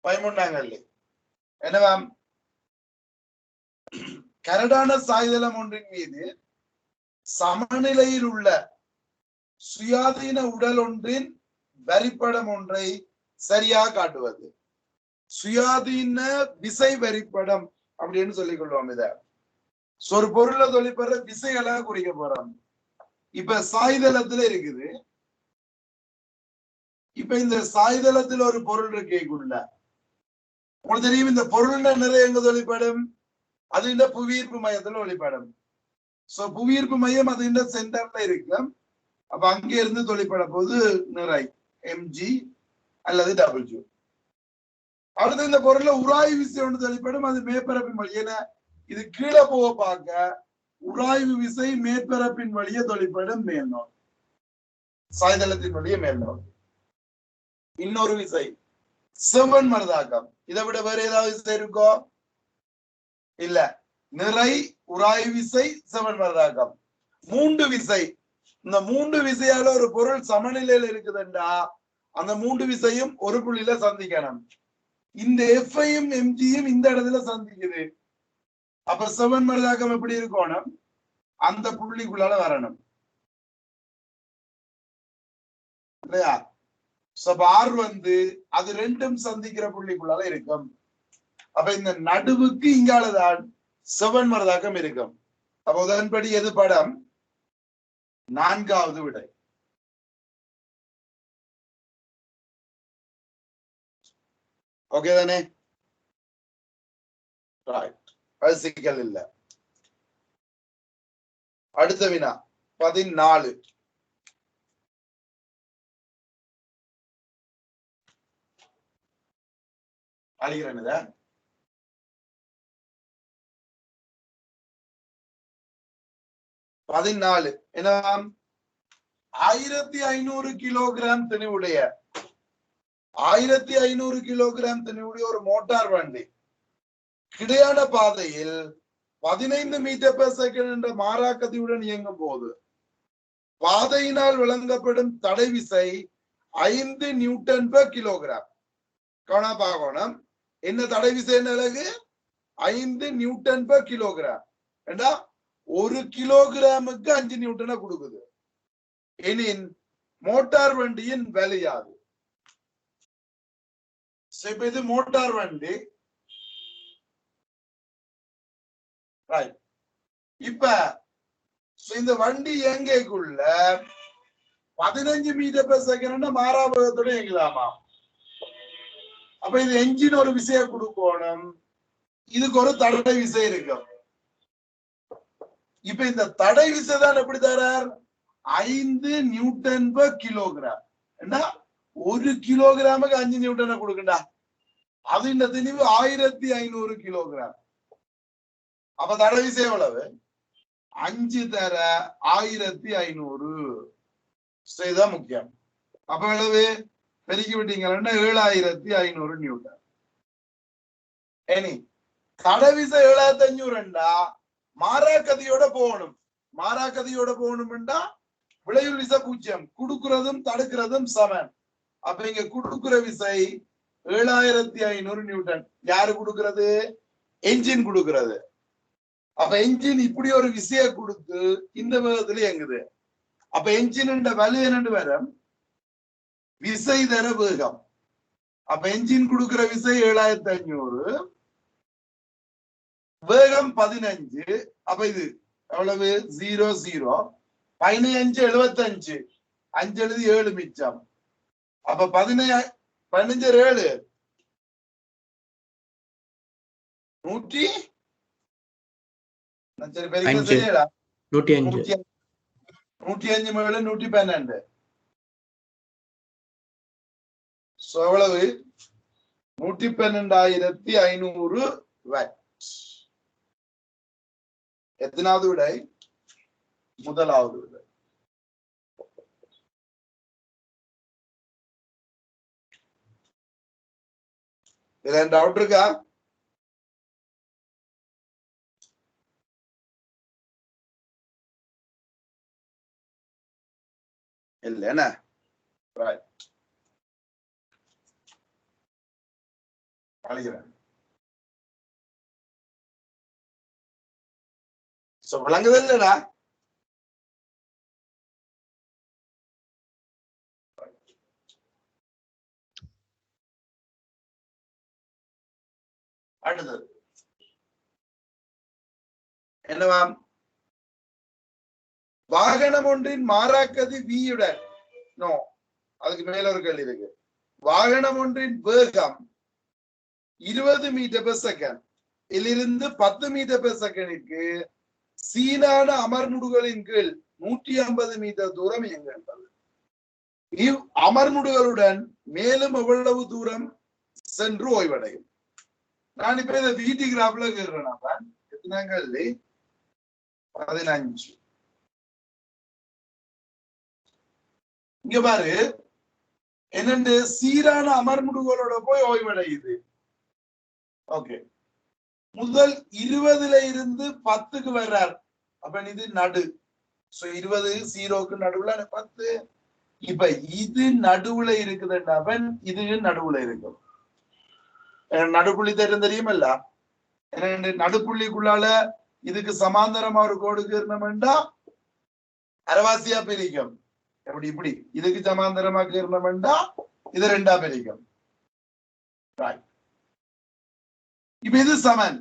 13 என்னவாம் கரடான சாய்தளம் ஒன்றின் மீது சமநிலையில் உள்ள சுயாதீன உடல் ஒன்றின் வரிப்படம் ஒன்றை சரியாக காட்டுவது. சுயாதீன விசை வரிப்படம் அப்படின்னு சொல்லிக் கொள்வோம். இத ஒரு பொருளை தொழிற்படுற விசைகளாக குறிக்க போறோம். இப்ப சாய்தளத்துல இருக்குது. இப்ப இந்த சாய்தளத்துல ஒரு பொருள் இருக்கேக்குள்ள உங்களுக்கு தெரியும், இந்த பொருள் நிறைய எங்க தொழிற்படும், அது இந்த புவியீர்ப்பு மையத்துல ஒளிப்படும். சோ புவியீர்ப்பு மையம் அது இந்த சென்டர்ல இருக்கு. அப்ப அங்க இருந்து தொழிற்பட போது நிறை mg அல்லது W. அடுத்து இந்த பொருள்ல உராய்வு விசை ஒன்று தொழிற்படும், அது மேற்பரப்பின் வழி. ஏன்னா இது கீழே போக பார்க்க உராய்வு விசை மேற்பரப்பின் வழியே தொழிற்படும் மேல் நோக்கி, சாய்தளத்தின் வழியே மேல் நோக்கி. இன்னொரு விசை செவன் மருதாக்கம். இதை விட வேற ஏதாவது விசை இருக்கோ? இல்ல. நிறை, உராய்வு விசை, செவன் மருதாக்கம். மூன்று விசை. இந்த மூன்று விசையால ஒரு பொருள் சமநிலையில இருக்குதுண்டா அந்த மூன்று விசையும் ஒரு புள்ளியில சந்திக்கணும். இந்த எஃப்ஐயும் எம்ஜியும் இந்த இடத்துல சந்திக்குது. அப்ப செவன் மருதாக்கம் எப்படி இருக்கணும்? அந்த புள்ளிக்குள்ளால வரணும் இல்லையா? ஆர் அது ரெண்டும் சந்திக்கிற புள்ளிக்குள்ளால இருக்கும். அப்ப இந்த நடுவுக்கு இங்காலதான் செவன் மருதாக்கம் இருக்கும். அப்ப அதன்படி எது படம்? நான்காவது விடை. ஓகே தானே? அது சிக்கல் இல்ல. அடுத்த வினா 14. அழிகிறேன். 14 என்ன? 1500 கிலோகிராம் திணிவுடைய 1500 கிலோகிராம் திணிவுடைய ஒரு மோட்டார் வண்டி கிடையான பாதையில் 15 மீட்டர் பெர் செகண்ட் என்ற மாறாக்கதியுடன் இயங்கும் போது பாதையினால் வழங்கப்படும் தடை விசை 5 நியூட்டன் பெர் கிலோகிராம். கவனப்பாகணும். என்ன தடை விசை? அழகு 5 நியூட்டன் பெர் கிலோகிராம். ஏண்டா ஒரு கிலோகிராமுக்கு 5 நியூட்டனை கொடுக்குது. எனின் மோட்டார் வண்டியின் விலையாது. இப்ப இது மோட்டார் வண்டி. இப்ப இந்த வண்டி இயங்கைக்குள்ள 15 மீட்டர் பெர் செகண்ட் மாறாபகத்தோட இயங்கலாமா? அப்ப இது என்ஜின் ஒரு விசைய கொடுக்கணும், இதுக்கு ஒரு தடை விசை இருக்கும். இப்ப இந்த தடை விசை தான் எப்படி தரார்? 5 நியூட்டன் பெர் கிலோகிராம். என்ன? ஒரு கிலோகிராமுக்கு 5 நியூட்டனை கொடுக்கண்டா. அது இந்த திணிவு 1500 கிலோகிராம். அப்ப தடை விசை எவ்வளவு? 5 தர 1500. இதுதான் முக்கியம். அப்ப எவ்வளவு பெருக்கி விட்டீங்கன்னா 7500 நியூட்டன். இனி தடை விசை 7500 மாறாக்கதியோட போகணும். மாறாக்கதியோட போகணும்டா விளைவு விசை 0. குடுக்குறதும் தடுக்கிறதும் சமன். அப்ப இங்க குடுக்குற விசை 7500 நியூட்டன். யாரு கொடுக்கிறது? என்ஜின் கொடுக்கிறது. அப்ப என்ஜின் இப்படி ஒரு விசைய கொடுத்து இந்த வேகத்துல இயங்குது. அப்ப என்ஜின் வலு என்னன்னு வரும்? விசை தர வேகம். அப்ப என்ஜின் கொடுக்கிற விசை 7500, வேகம் 15. அப்ப இது எவ்வளவு? 0 0 15 75. 5 எழுதி 7 மிச்சம். அப்ப 15 7 100 சரியா? 105 112. எவ்வளவு? 112,500 வாட். எத்தனாவது விடை? முதலாவது விடை. இதுல டவுட் இருக்கா? இல்ல என்ன? ரைட். அழிகிறேன். விளங்குது இல்லடா? அடுத்தது என்னவாம்? வாகனம் ஒன்றின் மாறாக்கதி வியுடன், நோ, அதுக்கு மேல ஒரு கேள்வி இருக்கு. வாகனம் ஒன்றின் வேகம் 20 மீட்டர் பெர் செகண்ட் இலிருந்து 10 மீட்டர் பெர் செகண்டிற்கு சீனான அமர்முடுகளின் கீழ் 150 மீட்டர் தூரம் இயங்குகின்றது. இவ் அமர்முடுகளுடன் மேலும் எவ்வளவு தூரம் சென்று ஓய்வடையும்? நான் இப்ப இதை வீட்டு கிராஃப்ல கேட்கிறேன். எத்தனாங்கள்? 15. இங்க பாரு, என்னண்டு சீரான அமர்முடுகளோட போய் ஓய்வடையுது. ஓகே, முதல் 20ல இருந்து 10க்கு வர்றார். அப்ப இது நடு. 20 0க்கு நடுவுல 10. இப்ப இது நடுவுல இருக்குதுன்னா இது நடுவுல இருக்கும். நடுப்புள்ளி தெரியுமல்ல? நடுப்புள்ளிக்குள்ளால இதுக்கு சமாந்தரமா ஒரு கோடு கீர்ணம்டா அரவாசியா பிரிக்கும். எப்படி இப்படி இதுக்கு சமாந்தரமா கீர்ணம்டா இது 2ஆ பிரிக்கும். இப்ப இது சமன்.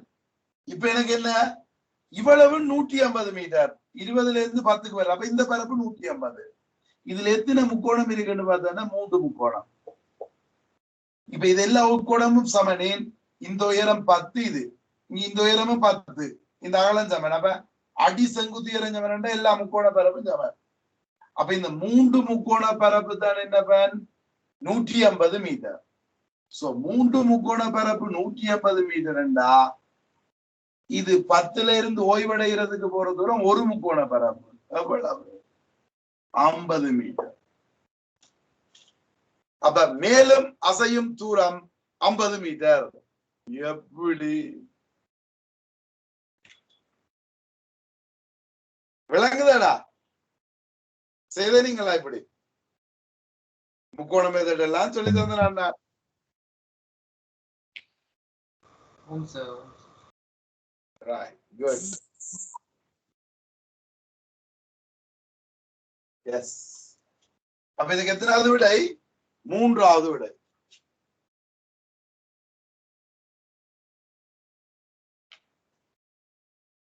இப்ப எனக்கு என்ன, இவ்வளவு 150 மீட்டர் 20ல இருந்து 10க்கு வர. அப்ப இந்த பரப்பு 150. இதுல எத்தனை முக்கோணம் இருக்குன்னு பார்த்தோம்னா 3 முக்கோணம். இப்ப இது எல்லா முக்கோணமும் சமனேன். இந்த உயரம் 10, இது இந்த உயரமும் 10, இந்த அகலம் சமன். அப்ப அடி செங்குத்து உயரம் சமன், எல்லா முக்கோண பரப்பும் சமன். அப்ப இந்த 3 முக்கோண பரப்பு தான் என்ன பன்? 150 மீட்டர். சோ 3 முக்கோண பரப்பு 150 மீட்டர்ண்டா இது 10ல இருந்து ஓய்வடைகிறதுக்கு போற தூரம் ஒரு முக்கோண பரப்பு எவ்வளவு? 50 மீட்டர். அப்ப மேலும் அசையும் தூரம் 50 மீட்டர். எப்படி விளங்குதாடா? செய்தீங்களா? இப்படி முக்கோண மெத்தட் எல்லாம் சொல்லி தந்தா. Right, good. Yes. அப்ப இதுக்கு எத்தனாவது விடை? 3வது விடை.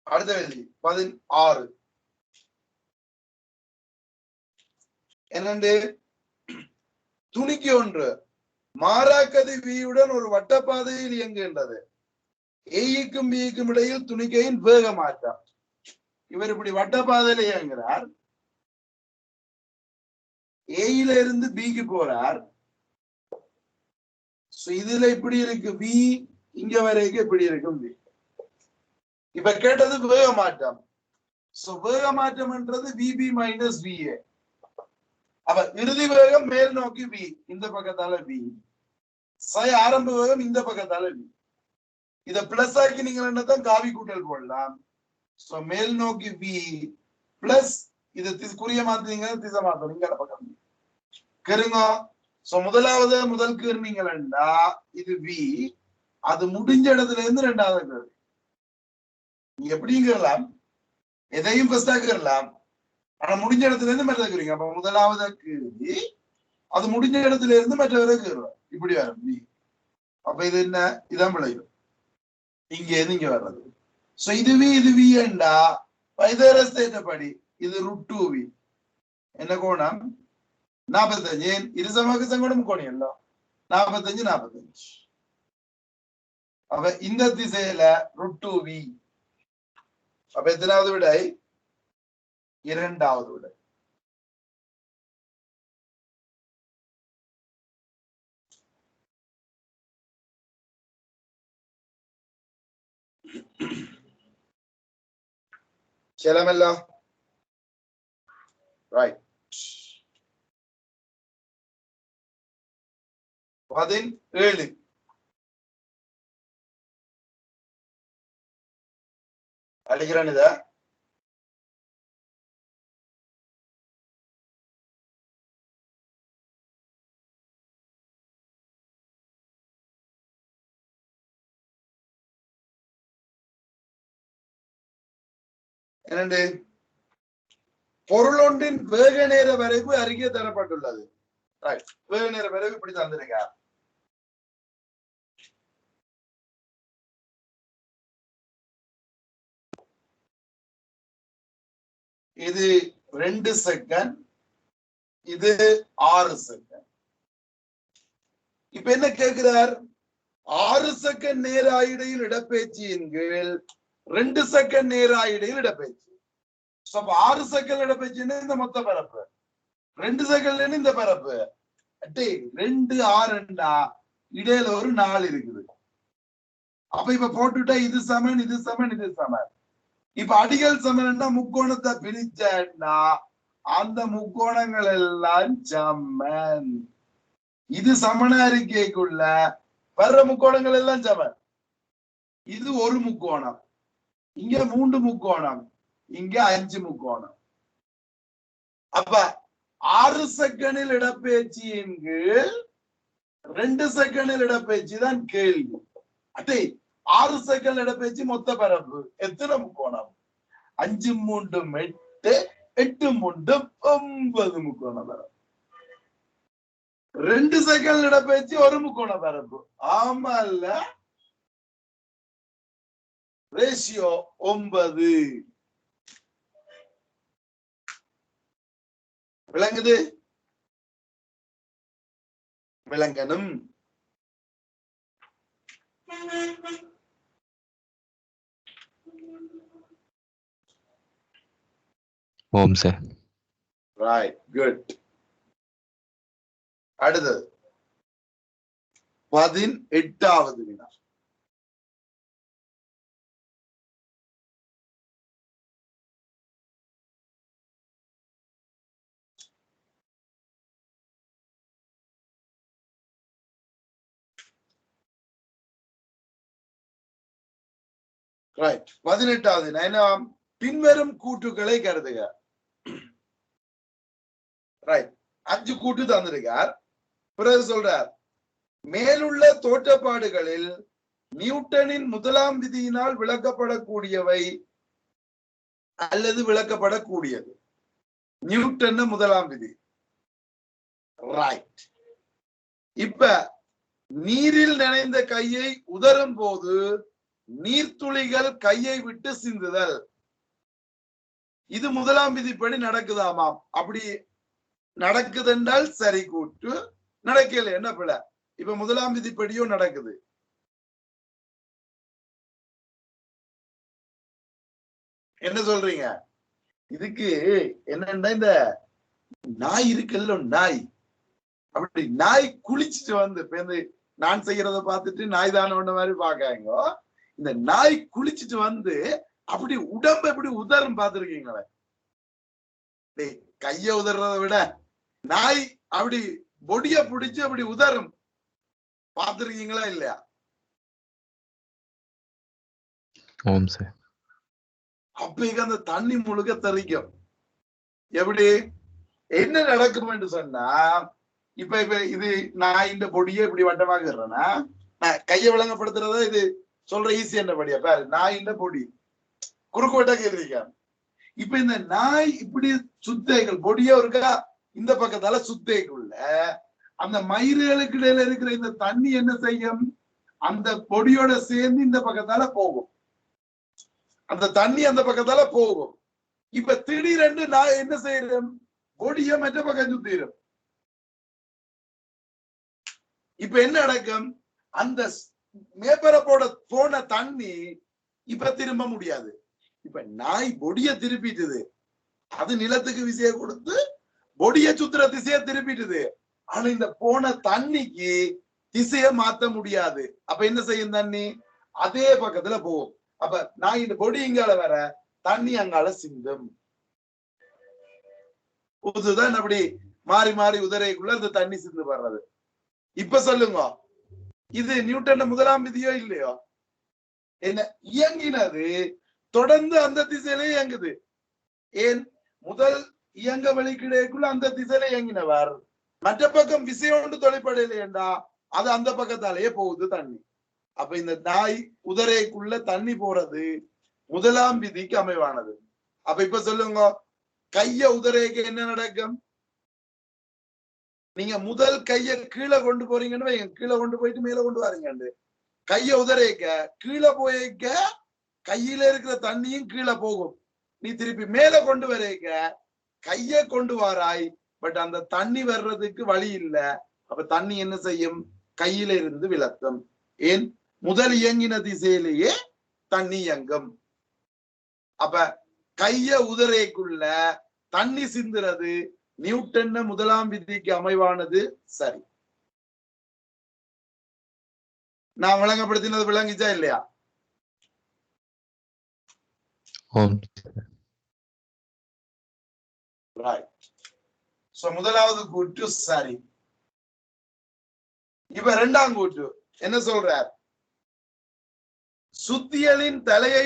அடுத்த கேள்வி 16. என்னண்டு? துணிக்கு ஒன்று மாறாக்கதி வியுடன் ஒரு வட்டப்பாதையில் இயங்குகின்றது. ஏக்கும் பிக்கும் இடையில் துணிக்கையின் வேக மாற்றம். இவர் இப்படி வட்டப்பாதையில இயங்குகிறார். ஏயில இருந்து பிக்கு போறார். இதுல இப்படி இருக்கு பி, இங்க வரைக்கும் இப்படி இருக்கும் பி. இப்ப கேட்டது வேக மாற்றம். வேக மாற்றம்ன்றது விபி மைனஸ் விஏ. அப்ப இறுதி வேகம் மேல் நோக்கி பி, இந்த பக்கத்தால பி. ஆரம்ப வேகம் இந்த பக்கத்தால பி. இத பிளஸ் ஆக்கி நீங்க என்னதான் காவி கூட்டல் போடலாம். மேல் நோக்கி பி பிளஸ் இது குறிய மாத்தீங்க, திசை மாத்தணும் இங்க பக்கம் கருங்க. முதலாவது முதல் கீர்னீங்களா இது பி, அது முடிஞ்ச இடத்துல இருந்து 2வது கேள்வி. நீங்க எப்படியும் கேட்கலாம், எதையும் ஃபர்ஸ்டா கேட்கலாம். ஆனா முடிஞ்ச இடத்துல இருந்து மற்ற கேக்குறீங்க. அப்ப முதலாவது கேள்வி அது முடிஞ்ச இடத்துல இருந்து மற்றவரை கேட்கிறோம். இப்படி வரும் பி. அப்ப இது என்ன? இதான் விளையும். இங்க இருந்து இங்க வர்றது. இது விண்டா பைதரஸ் தேற்றப்படி இது √2v. என்ன கோணம்? 45. ஏன் இருசமக்கு சங்கோணம் கோணியல்ல 45 45. அப்ப இந்த திசையில √2v. அப்ப எத்தனாவது விடை? 2வது விடை. செலமல்ல? ரைட். 17. அடிக்கிறான் இத. என்னண்டு பொருளொன்றின் வேக நேர வரைவு அறிக்கை தரப்பட்டுள்ளது. வேக நேர வரைவு இப்படி தந்திருக்கார். இது 2 செகண்ட், இது 6 செகண்ட். இப்ப என்ன கேட்கிறார்? 6 செகண்ட் நேர ஆயிடையில் இடப்பெயர்ச்சியின் கீழ் 2 செகண்ட் நேர ஆயிடையில் இடப்பெயர்ச்சி. 6 செகண்ட் இடப்பெயர்ச்சின்னு இந்த மொத்த பரப்பு, 2 செகண்ட்ல இந்த பரப்பு 2 6 இடையில ஒரு 4 இருக்குது. அப்ப இப்ப போட்டுட்டா இது சமன், இது சமன், இது சமன். இப்ப அடிகள் சமன்னா முக்கோணத்தை பிரிச்சா அந்த முக்கோணங்கள் எல்லாம் சமன். இது சமன அறிக்கைக்குள்ள வர்ற முக்கோணங்கள் எல்லாம் சமன். இது ஒரு முக்கோணம், இங்க 3 முக்கோணம், இங்க 5 முக்கோணம். அப்ப 6 செகண்டில் இடப்பெயர்ச்சியின் கீழ் 2 செகண்டில் இடப்பெயர்ச்சி தான் கேள்வி. 6 செகண்ட் இடப்பெயர்ச்சி மொத்த பரப்பு எத்தனை முக்கோணம்? 5 3 8, 8 3 9 முக்கோண பரப்பு. 2 செகண்ட் இடப்பெயர்ச்சி ஒரு முக்கோண பரப்பு. ஆமா இல்ல? ரேஷியோ 9. விளங்குது? விளங்கணும். ஓம் சார். Right, good. அடுத்தது 18வது வினா. ரைட், 18வது வினா. பின்வரும் கூட்டுகளை கருதுக. ரைட், 5 கூட்டு தந்திருக்கார். பிறகு சொல்றார், மேலுள்ள தோற்றப்பாடுகளில் நியூட்டனின் முதலாம் விதியினால் விளக்கப்படக்கூடியவை அல்லது விளக்கப்படக்கூடியது. நியூட்டன் முதலாம் விதி. ரைட். இப்ப நீரில் நனைந்த கையை உதரும் போது நீர்த்துளிகள் கையை விட்டு சிந்துதல், இது முதலாம் விதிப்படி நடக்குதாமாம். அப்படி நடக்குதென்றால் சரி கூட்டு, நடக்கல என்ன பிழை? இப்ப முதலாம் விதிப்படியும் நடக்குது. என்ன சொல்றீங்க? இதுக்கு என்னன்னா, இந்த நாய் இருக்குல்ல, நாய், அப்படி நாய் குளிச்சுட்டு வந்து நான் செய்யறத பார்த்துட்டு நாய் தானே ஒண்ணு மாதிரி பாக்காங்க. இந்த நாய் குளிச்சுட்டு வந்து அப்படி உடம்பு எப்படி உதரும் பார்த்திருக்கீங்களே? கைய உதறத விட நாய் அப்படி பொடிய பிடிச்சு அப்படி உதரும் பார்த்திருக்கீங்களா இல்லையா? அப்ப அந்த தண்ணி முழுக்க தெறிக்கும். எப்படி என்ன நடக்கும் என்று சொன்னா, இப்ப இது நான் இந்த பொடியை இப்படி வட்டமாக்குறேன்னா, நான் கையை விளங்கப்படுத்துறத இது சொல்ற ஈஸி என்ன படியா பாரு. நாய் இந்த பொடி குறுக்கு வட்டா கேள்விக்க. இப்ப இந்த நாய் இப்படி சுத்தைகள் பொடியா இருக்கா, இந்த பக்கத்தால சுத்தைக்குள்ள அந்த மயிர்களுக்கு இடையில இருக்கிற இந்த தண்ணி என்ன செய்யும்? அந்த பொடியோட சேர்ந்து இந்த பக்கத்தால போகும். அந்த தண்ணி அந்த பக்கத்தால போகும். இப்ப திடீரென்று நான் என்ன செய்யறேன்? பொடிய மற்ற பக்கம் சுத்திடும். இப்ப என்ன நடக்கும்? அந்த மேற்பரப்போட போன தண்ணி இப்ப திரும்ப முடியாது. இப்ப நாய் பொடிய திருப்பிட்டுது, அது நிலத்துக்கு விசைய கொடுத்து பொடிய சுத்துற திசைய திருப்பிட்டுது. ஆனா இந்த போன தண்ணிக்கு திசைய மாத்த முடியாது. அப்ப என்ன செய்யும்? தண்ணி அதே பக்கத்துல போகும். அப்ப நான் இந்த பொடி இங்கால வர, தண்ணி அங்கால சிந்தும். புதுதான் அப்படி மாறி மாறி உதரைக்குள்ள இந்த தண்ணி சிந்து வர்றது. இப்ப சொல்லுங்க, இது நியூட்டன் முதலாம் விதியோ இல்லையோ? என்ன இயங்கினது தொடர்ந்து அந்த திசையிலே இயங்குது. ஏன்? முதல் இயங்க வழிக்கிடைக்குள்ள அந்த திசையில இயங்கினவர் மற்ற பக்கம் விசையோண்டு தொலைப்படையிலேண்டா அது அந்த பக்கத்தாலேயே போகுது தண்ணி. அப்ப இந்த நாய் உதரைக்குள்ள தண்ணி போறது முதலாம் விதிக்கு அமைவானது. அப்ப இப்ப சொல்லுங்க, கைய உதறைக்கு என்ன நடக்கும்? நீங்க முதல் கைய கீழே கொண்டு போறீங்கன்னு கீழே கொண்டு போயிட்டு மேல கொண்டு வரீங்க. கைய உதறைக்க கீழே போயிருக்க கையில இருக்கிற தண்ணியும் கீழே போகும். நீ திருப்பி மேல கொண்டு வரைக்க கைய கொண்டு வாராய், பட் அந்த தண்ணி வர்றதுக்கு வழி இல்ல. அப்ப தண்ணி என்ன செய்யும்? கையில இருந்து விலக்கும். ஏன்? முதல் இயங்கின திசையிலேயே தண்ணி இயங்கும். அப்ப கைய உதறைக்குள்ள தண்ணி சிந்துறது நியூட்டன் முதலாம் விதிக்கு அமைவானது. சரி, நான் விளங்கப்படுத்தினது விளங்கிச்சா இல்லையா? முதலாவது கூற்று சரி. இப்ப இரண்டாம் கூற்று என்ன சொல்றார்? சுத்தியலின் தலையை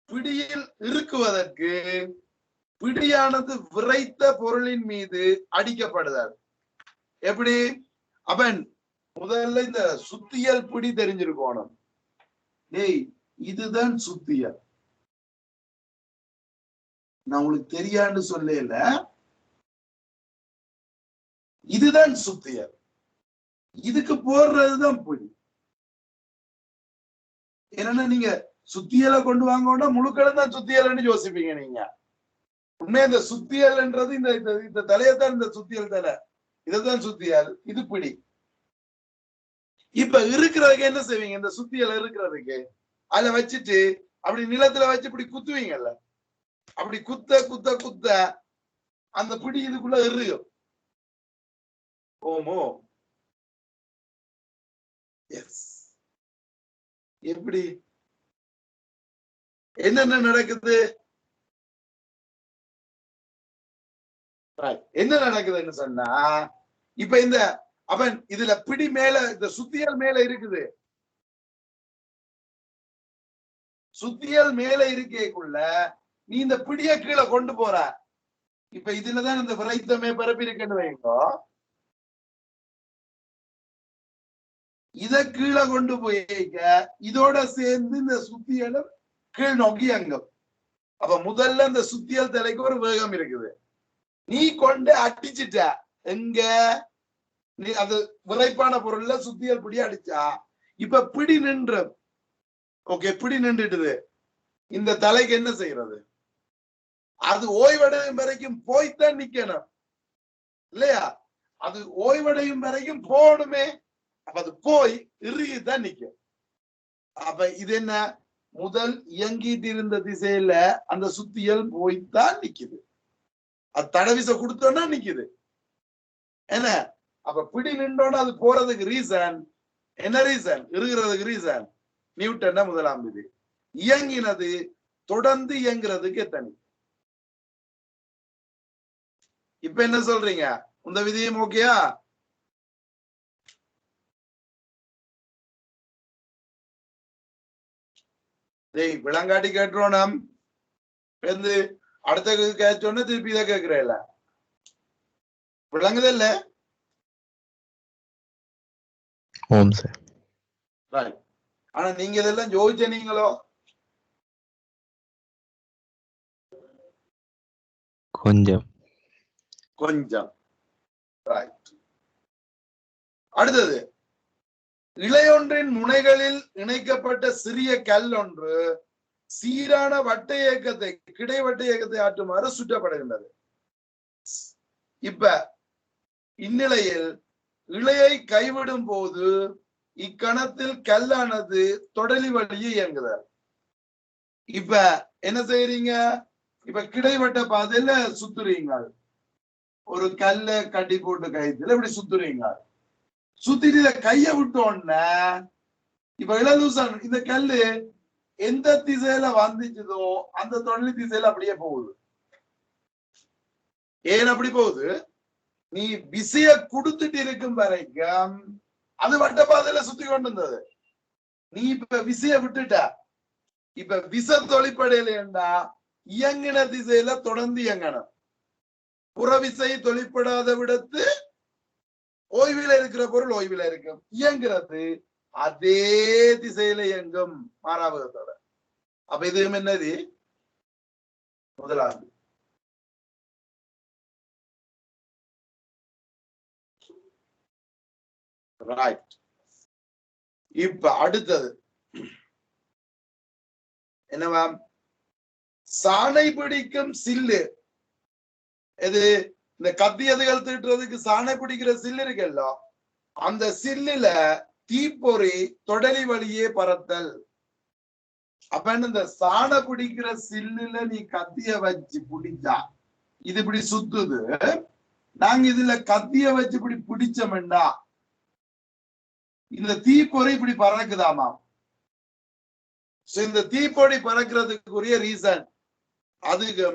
பிடியில் இருக்குவதற்கு பிடியானது விரைத்த பொருளின் மீது அடிக்கப்படுதல். எப்படி? அவன் முதல்ல இந்த சுத்தியல் பிடி தெரிஞ்சிருக்கணும். டேய், இதுதான் சுத்தியல். நான் உங்களுக்கு தெரியான்னு சொல்லல, இதுதான் சுத்தியல். இதுக்கு போடுறதுதான் பிடி. என்னன்னா நீங்க சுத்தியலை கொண்டு வாங்க முழுக்களை தான் சுத்தியல்னு யோசிப்பீங்க. நீங்க உண்மையா இந்த சுத்தியல்ன்றது இந்த தலையத்தான், இந்த சுத்தியல் தலை, இதுதான் சுத்தியல், இது பிடி. இப்ப இருக்கிறதுக்கு என்ன செய்வீங்க? இந்த சுத்தியல் இருக்கிறதுக்கு அதுல வச்சுட்டு அப்படி நிலத்துல வச்சு இப்படி குத்துவீங்கல்ல, அப்படி குத்த குத்த குத்த அந்த பிடி இதுக்குள்ள இருக்கும். ஓமோ, எஸ். எப்படி? என்னென்ன நடக்குது? என்ன நடக்குதுன்னு சொன்னா, இப்ப இந்த அவன் இதுல பிடி மேல, இந்த சுத்தியல் மேல இருக்குது. சுத்தியல் மேல இருக்கேக்குள்ள நீ இந்த பிடிய கீழே கொண்டு போற. இப்ப இதுலதான் இந்த விரைத்தமே பரப்பி இருக்குன்னு வைங்கோ. இத கீழே கொண்டு போய்க்க இதோட சேர்ந்து இந்த சுத்தியலும் கீழ் நோக்கி அங்கும். அப்ப முதல்ல இந்த சுத்தியல் தலைக்கு ஒரு வேகம் இருக்குது. நீ கொண்டு அடிச்சுட்ட எங்க? நீ அது விரைப்பான பொருள்ல சுத்தியல் பிடி அடிச்சா இப்ப பிடி நின்று. ஓகே, பிடி நின்றுட்டுது. இந்த தலைக்கு என்ன செய்யறது? அது ஓய்வடையும் வரைக்கும் போய்த்தான் நிக்கணும் இல்லையா? அது ஓய்வடையும் வரைக்கும் போகணுமே. அப்ப அது போய் இறுகிதான் நிக்கும். அப்ப இது என்ன? முதல் இயங்கிட்டு இருந்த திசையில அந்த சுத்தியல் போய்த்தான் நிக்குது. அது தடவிச கொடுத்தோன்னா நிக்குது. என்ன? அப்ப பிடி நின்றோன்னா அது போறதுக்கு ரீசன் என்ன? ரீசன் இருக்கிறதுக்கு ரீசன் நியூட்டன் முதலாம் விதி. இயங்கினது தொடர்ந்து இயங்குறதுக்கு தனி. இப்ப என்ன சொல்றீங்க? இந்த விதியும் ஓகேயா? டேய், விளங்காட்டி கேட்டுறோம். நம் வந்து அடுத்த கேட்டோன்னு திருப்பி இதை கேட்கிறேன். விளங்குதில்ல? ஆனா நீங்க இதெல்லாம் யோசிச்ச நீங்களோ? கொஞ்சம் கொஞ்சம். அடுத்தது, இழையொன்றின் முனைகளில் இணைக்கப்பட்ட சிறிய கல் ஒன்று சீரான வட்ட இயக்கத்தை, கிடைவட்ட இயக்கத்தை ஆற்றுமாறு சுற்றப்படுகின்றது. இப்ப இந்நிலையில் இழையை கைவிடும் போது இக்கணத்தில் கல்லானது தொடலி வழியே இயங்குதார். இப்ப என்ன செய்யறீங்க? இப்ப கிடைவட்ட பாதையில சுத்துறீங்க. ஒரு கல்ல கட்டி போட்டு கைத்துல இப்படி சுத்துறீங்க. சுத்திட்டு இத கைய விட்டோன்னா இப்ப இளலூசன் இந்த கல்லு எந்த திசையில வந்துச்சுதோ அந்த தொடலி திசையில அப்படியே போகுது. ஏன் அப்படி போகுது? நீ விசைய கொடுத்துட்டு இருக்கும் வரைக்கும் அது வட்ட பாதையில சுத்தி கொண்டு இருந்தது. நீ இப்ப விசைய விட்டுட்ட. இப்ப விச தொழிற்படையிலா இயங்கின திசையில தொடர்ந்து இயங்கணும். புறவிசை தொழிற்படாத விடத்து ஓய்வில இருக்கிற பொருள் ஓய்வில இருக்கும். இயங்குறது அதே திசையில இயங்கும் மாறாவதத்தோட. அப்ப இது என்னது? முதலாவது. ரைட். இப்ப அடுத்தது என்னவா? சாணை பிடிக்கும் சில்லு. எது? இந்த கத்தியதுகள் தீட்டுறதுக்கு சாணை பிடிக்கிற சில்லு இருக்குல்ல, அந்த சில்லுல தீப்பொறி தொடலி வழியே பறத்தல். அப்ப இந்த சாண பிடிக்கிற சில்லுல நீ கத்திய வச்சு பிடிச்சா இது இப்படி சுத்துது, நாங்க இதுல கத்திய வச்சு இப்படி பிடிச்சோம்டா இந்த தீப்பொறி இப்படி பறக்குதாமா. இந்த தீப்பொறி பறக்கிறதுக்குரிய ரீசன் அதுக்கு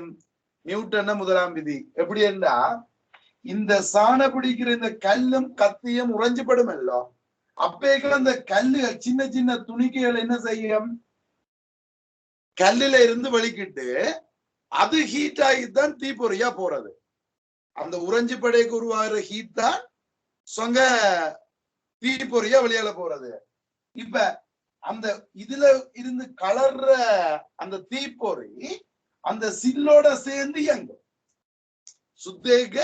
நியூட்டன் முதலாம் விதி. எப்படி என்றா, இந்த சாண பிடிக்கிற இந்த கல்லும் கத்தியும் உறைஞ்சுபடும் அல்ல, அப்பேக்கள் அந்த கல்லுகள் சின்ன சின்ன துணிக்கைகள் என்ன செய்யும், கல்லுல இருந்து வெளிக்கிட்டு அது ஹீட் ஆகித்தான் தீப்பொறியா போறது. அந்த உறைஞ்சு படைக்கு உருவாகிற ஹீட் தான் சொங்க தீப்பொறியா வெளியால போறது. இப்ப அந்த இதுல இருந்து கலர்ற அந்த தீப்பொறி அந்த சில்லோட சேர்ந்து இயங்கும். சுத்தேக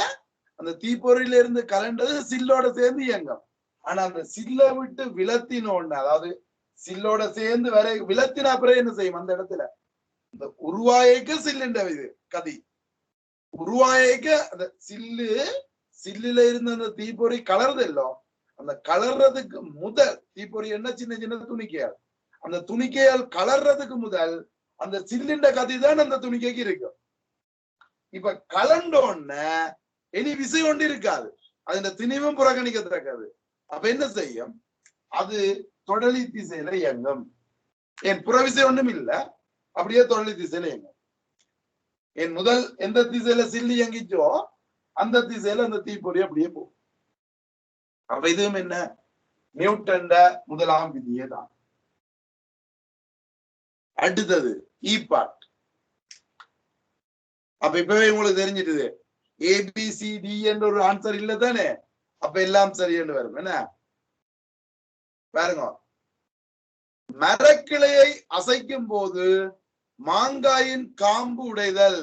அந்த தீப்பொறியில இருந்து கலண்டது சில்லோட சேர்ந்து இயங்கும். ஆனா அந்த சில்லை விட்டு விலத்தினோன்னு, அதாவது சில்லோட சேர்ந்து வர விலத்தின அப்புறம் என்ன செய்யும், அந்த இடத்துல இந்த உருவாயக்க சில்லுண்ட இது கதி உருவாயக்க அந்த சில்லுல இருந்து அந்த தீப்பொறி கலர்றது இல்லோ, அந்த கலர்றதுக்கு முதல் தீப்பொறி என்ன சின்ன சின்ன துணிக்கையால், அந்த துணிக்கையால் கலர்றதுக்கு முதல் அந்த சில்லுண்ட கதி தான் அந்த துணிக்கைக்கு இருக்கும். இப்ப கலண்டோன்ன இனி விசை ஒன்று இருக்காது, அது திணிவும் புறக்கணிக்கத்தக்கது. அப்ப என்ன செய்யும், அது தொடலி திசையில இயங்கும். என் புறவிசை ஒன்றும் இல்ல, அப்படியே தொடலி திசையில இயங்கும். என் முதல் எந்த திசையில சில்லு இயங்கிச்சோ அந்த திசையில அந்த தீப்பொறி அப்படியே போகும். அப்ப இதுவும் என்ன, நியூட்டன் முதலாம் விதியே தான். அடுத்தது ஈபாட். அப்ப இப்பவே உங்களுக்கு தெரிஞ்சிட்டுது, ஏபிசிடி என்ற ஒரு ஆன்சர் இல்ல தானே, அப்ப எல்லாம் சரி என்று வரும். என்ன பாருங்க, மரக்கிளையை அசைக்கும் போது மாங்காயின் காம்பு உடைதல்.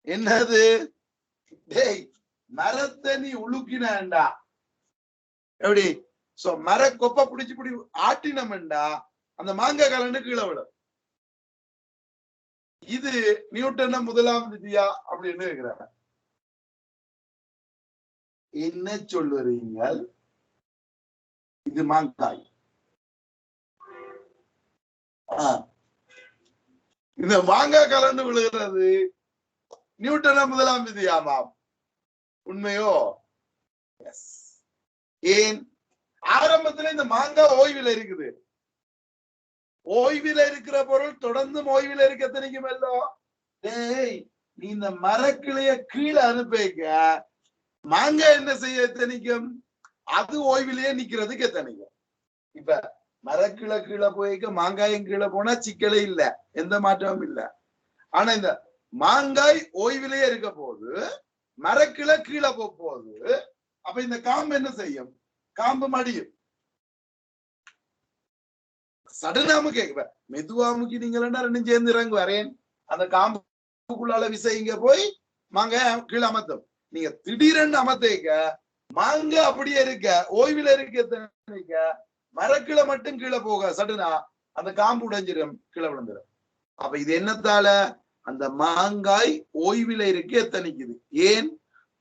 என்னது? டேய், மரத்தை நீ உழுக்கினண்டா எப்படி, சோ மர கொப்ப பிடிச்சு பிடி ஆட்டினம்டா அந்த மாங்காய் கலண்டு கீழே விடும். இது நியூட்டன் முதலாம் விதியா அப்படின்னு இருக்கிறாங்க. என்ன சொல்லுறீங்க? இது மாங்காய், இந்த மாங்காய் கலந்து விழுகிறது நியூட்டன முதலாம் விதியாமாம். உண்மையோ? ஏன் ஆரம்பத்துல இந்த மாங்காய் ஓய்வில் இருக்குது, ஓய்வில் இருக்கிற பொருள் தொடர்ந்து ஓய்வில் இருக்க திணிக்குமல்லோ. டேய், நீ இந்த மரக்கிளைய கீழே அனுப்பிக்க மாங்காய் என்ன செய்ய திணிக்கும், அது ஓய்விலேயே நிக்கிறதுக்கு திணிக்கும். இப்ப மரக்கிளை கீழே போய்க்க மாங்காயும் கீழே போனா சிக்கலே இல்ல, எந்த மாற்றமும் இல்ல. ஆனா இந்த மாங்காய் ஓய்விலேயே இருக்க போது மரக்கிளை கீழே போகுது, அப்ப இந்த காம்பு என்ன செய்யும், காம்பு மடியும். சடனாம கேக்குவ மெதுவாமுக்கி நீங்க ரெண்டும் சேர்ந்து இறங்கு வரேன், அந்த காம்புக்குள்ளால விசை இங்க போய் மாங்காய் கீழே அமர்த்தும். நீங்க திடீரென்று அமர்த்திக்க மாங்காய் அப்படியே இருக்க ஓய்வில் இருக்க மரக்கிளை மட்டும் கீழே போக சடனா அந்த காம்பு உடைஞ்சிடும், கீழே விழுந்துடும். அப்ப இது என்னத்தால, அந்த மாங்காய் ஓய்வில இருக்க எத்தனைக்குது. ஏன்,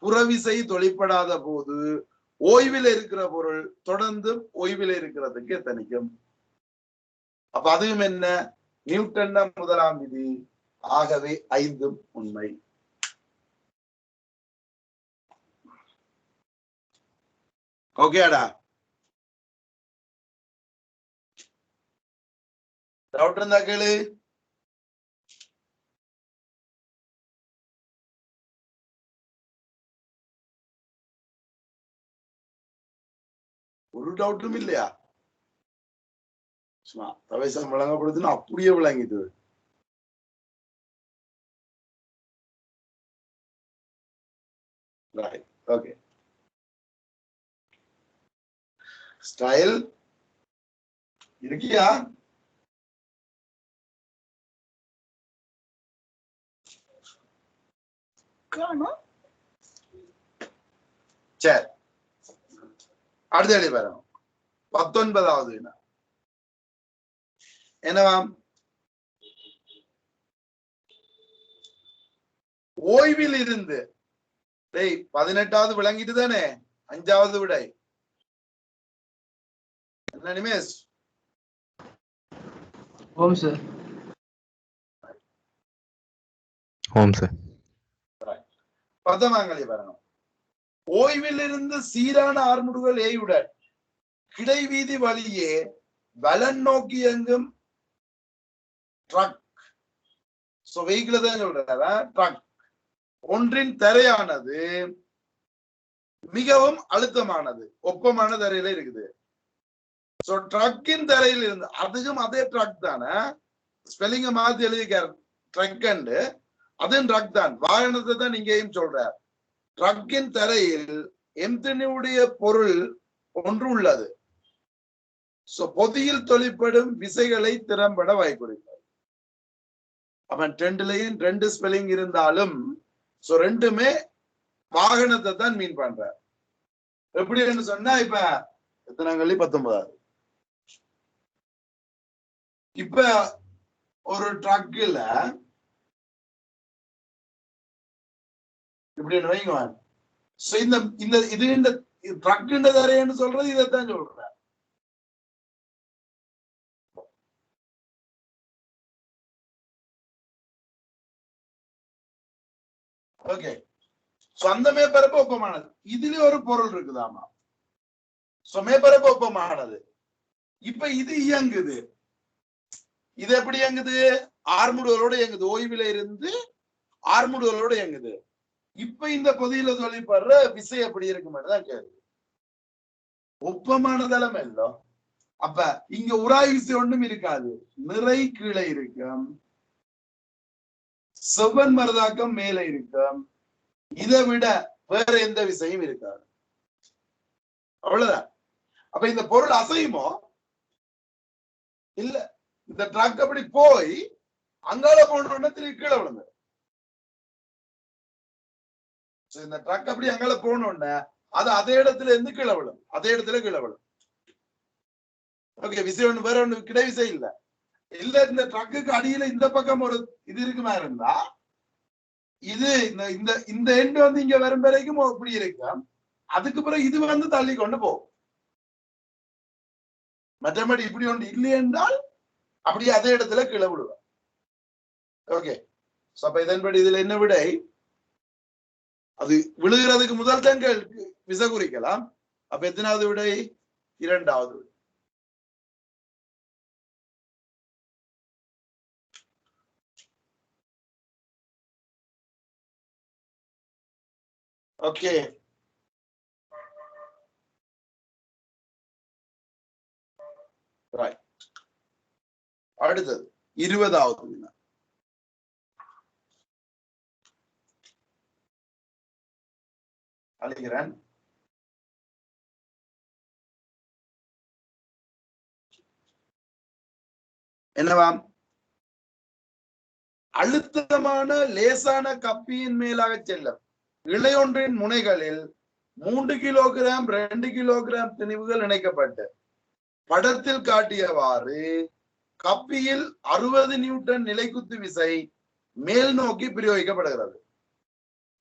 புறவிசை தொழிற்படாத போது ஓய்வில் இருக்கிற பொருள் தொடர்ந்து ஓய்வில் இருக்கிறதுக்கு எத்தனைக்கும். அப்ப அதுவும் என்ன, நியூட்டன் முதலாம் விதி. ஆகவே 5 உண்மை. ஓகேடா? டவுட் இருந்தா கேளு. ஒரு டவுட்டும் இல்லையா? சும்மா பிரவேசம் விளங்கப்படுதுன்னு அப்படியே விளங்கிட்டு. ஓகே, ஸ்டைல் இருக்கியா? சரி, அடுத்த கேள்வி பாருங்க. 19வது வினா என்னவாம்? ஓய்வில் இருந்து 18வது விளங்கிட்டு தானே, 5வது விடை என்ன நிமேஷ்? ஓம் சார். ஓம் சார். 10ஆம் பாருங்க. ஓய்வில் இருந்து சீரான ஆர்முடுகள் ஏயுடன் கிடை வீதி வழியே வலன் நோக்கி எங்கும் ட்ரக், வெஹிக்கிள் தான் சொல்ற ட்ரக் ஒன்றின் தரையானது மிகவும் அழுத்தமானது, ஒப்பமான தரையில இருக்குது. சோ ட்ரக்கின் தரையில் இருந்து, அதுக்கும் அதே ட்ரக் தானே, ஸ்பெல்லிங்க மாத்தி எழுதிக்கார், ட்ரக் அண்டு அதுவும் ட்ரக் தான், வாகனத்தை தான் இங்கேயும் சொல்றார். ட்ரக்கின் தரையில் எம்தனுடைய பொருள் ஒன்று உள்ளது. சோ பொதியில் தொழிற்படும் விசைகளை திறம்பட வாய்ப்புரிப்பார். அவன் ரெண்டுலயும் 2 ஸ்பெல்லிங் இருந்தாலும் சோ ரெண்டுமே வாகனத்தை தான் மீன் பண்ற. எப்படின்னு சொன்னா, இப்ப எத்தனாங்கள்ளி 19வது. இப்ப ஒரு ட்ரக்ல இப்படி வைங்க, இந்த ட்ரக் தரையன்னு சொல்றது இதைத்தான் சொல்ற. ஓகே, அந்த மேற்பரப்பு ஒப்பமானது. இதுல ஒரு பொருள் இருக்குதாமா, மேற்பரப்பு ஒப்பமானது. இப்ப இது இயங்குது. இது எப்படி இயங்குது? ஆர்முடுகளோட இயங்குது. ஓய்வுல இருந்து ஆர்முடுகளோட இயங்குது. இப்ப இந்த பொதியில தொழிற்படுற விசை எப்படி இருக்கு மட்டும்தான் கேள்வி. ஒப்பமானதெல்லாம் இல்ல. அப்ப இங்க உராய் விசை ஒன்றும் இருக்காது, நிறை கீழே இருக்கும், செவ்வன் மருதாக்கம் மேல இருக்கும். இதை விட வேற எந்த விசையும் இருக்காது. அவ்வளவுதான். அப்ப இந்த பொருள் அசையுமோ இல்ல. இந்த ட்ரக் அப்படி போய் அங்கால போன திருப்பி கீழே விழுந்து. இந்த ட்ரக் அப்படி அங்கால போனோடனே அது அதே இடத்துல இருந்து கீழே விழும், அதே இடத்துல கீழே விழும். ஓகே, விசை ஒண்ணு வேற ஒண்ணு கிடை விசை இல்ல. இல்ல, இந்த ட்ரக்குக்கு அடியில இந்த பக்கம் ஒரு இது இருக்குமா இருந்தா, இது இந்த இந்த எண்டு வந்து இங்க வரும் வரைக்கும் இப்படி இருக்கும். அதுக்கு பிறகு இது வந்து தள்ளி கொண்டு போகும். மற்றபடி இப்படி ஒன்று இல்லை என்றால் அப்படியே அதே இடத்துல கீழே விடுவேன். ஓகே, அப்ப இதன்படி இதுல என்ன விடை? அது விழுகிறதுக்கு முதல் தங்கள் விசை குறிக்கலாம். அப்ப எத்தனாவது விடை? 2வது விடை. Okay, right. அடுத்தது 20வது வினா. அழைக்கிறேன். என்னவாம்? அழுத்தமான லேசான கப்பியின் மேலாக செல்லும் இழையொன்றின் முனைகளில் 3 கிலோகிராம் 2 கிலோகிராம் திணிவுகள் இணைக்கப்பட்டு படத்தில் காட்டியவாறு கப்பியில் 60 நியூட்டன் நிலைக்குத்து விசை மேல் நோக்கி பிரயோகிக்கப்படுகிறது.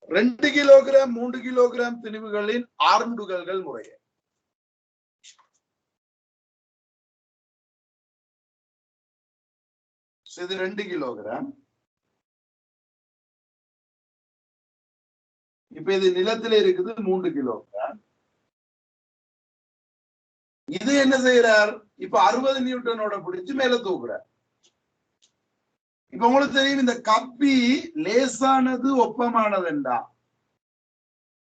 2 கிலோகிராம் 3 கிலோகிராம் திணிவுகளின் ஆர்முடுகல்கள் முறையே. இது 2 கிலோகிராம். இப்ப இது நிலத்தில இருக்குது 3 கிலோகிராம். இது என்ன செய்யறார்? இப்ப 60 நியூட்டனோட பிடிச்சு மேல தூக்குறார். இப்ப உங்களுக்கு தெரியும், இந்த கப்பி லேசானது ஒப்பமானதுண்டா.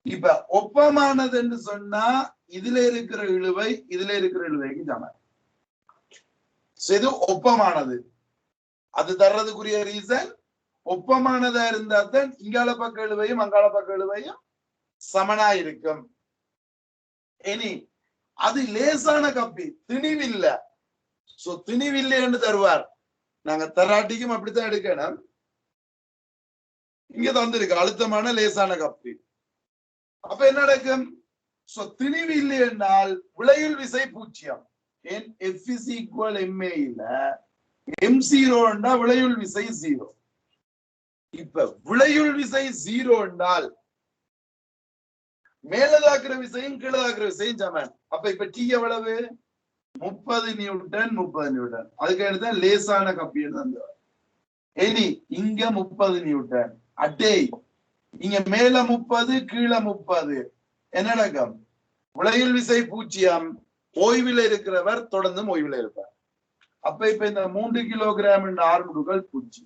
இப்ப ஒப்பமானது என்று சொன்னா இதுல இருக்கிற இழுவை இதுல இருக்கிற இழுவைக்கு சமம். இது ஒப்பமானது. அது தர்றதுக்குரிய ரீசன், ஒப்பமானதா இருந்தா தான் இங்கால பக்க இழுவையும் அங்கால பக்க இழுவையும் சமனா இருக்கும். இனி அது லேசான கப்பி, திணிவில்ல. சோ திணிவில்லை என்று தருவார். நாங்க தராட்டிக்கும் அப்படித்தான் எடுக்கணும். இங்க தந்திருக்கு அழுத்தமான லேசான கப்பி. அப்ப என்ன நடக்கும்? திணிவு இல்லை என்றால் விளையுள் விசை 0. ஏன் F is equal MA இல்ல M0 என்றால் விளையுள் விசை 0. இப்ப விளையுள் விசை 0 என்றால் மேலதாக்குற விசையும் கீழதாக்குற விசையும் சமன். அப்ப இப்ப T எவ்வளவு? 30 நியூட்டன் 30 நியூட்டன். அதுக்கு அடுத்த லேசான கப்பி தந்து. இனி இங்க 30 நியூட்டன் அட்டே, இங்க மேல 30 கீழே 30. என்ன நடக்கும்? விளையுள் விசை 0. ஓய்வில் இருக்கிறவர் தொடர்ந்து ஓய்வில் இருப்பார். அப்ப இப்ப இந்த 3 கிலோகிராம் என்ற ஆர்முடுகள் 0.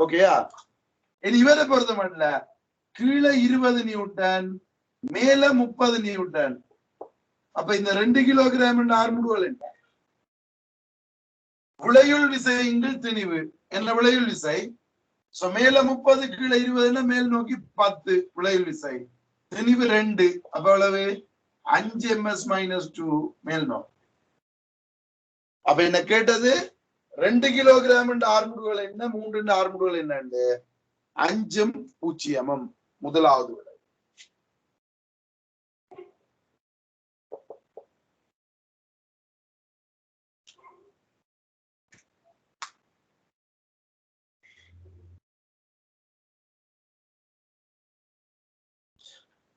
ஓகேயா? இனி இவரை பொறுத்த மட்டும் கீழே 20 நியூட்டன் மேல 30 நியூட்டன். அப்ப இந்த 2 கிலோகிராம் என்ற ஆர்முடுகள் என்ன? விளையுள் விசைங்கள் திணிவு என்ன விளையுள் விசை? மேல 30 கீழே 20 மேல் நோக்கி 10 விளையுள் விசை. திணிவு 2. அப்ப எவ்வளவு? 5 ms-2 மேல் நோக்கி. அப்ப என்ன கேட்டது? 2 கிலோகிராம் ஆர்முடுகள் என்ன 3 ஆர்முடுகள் என்ன? 5 0 முதலாவது விடை.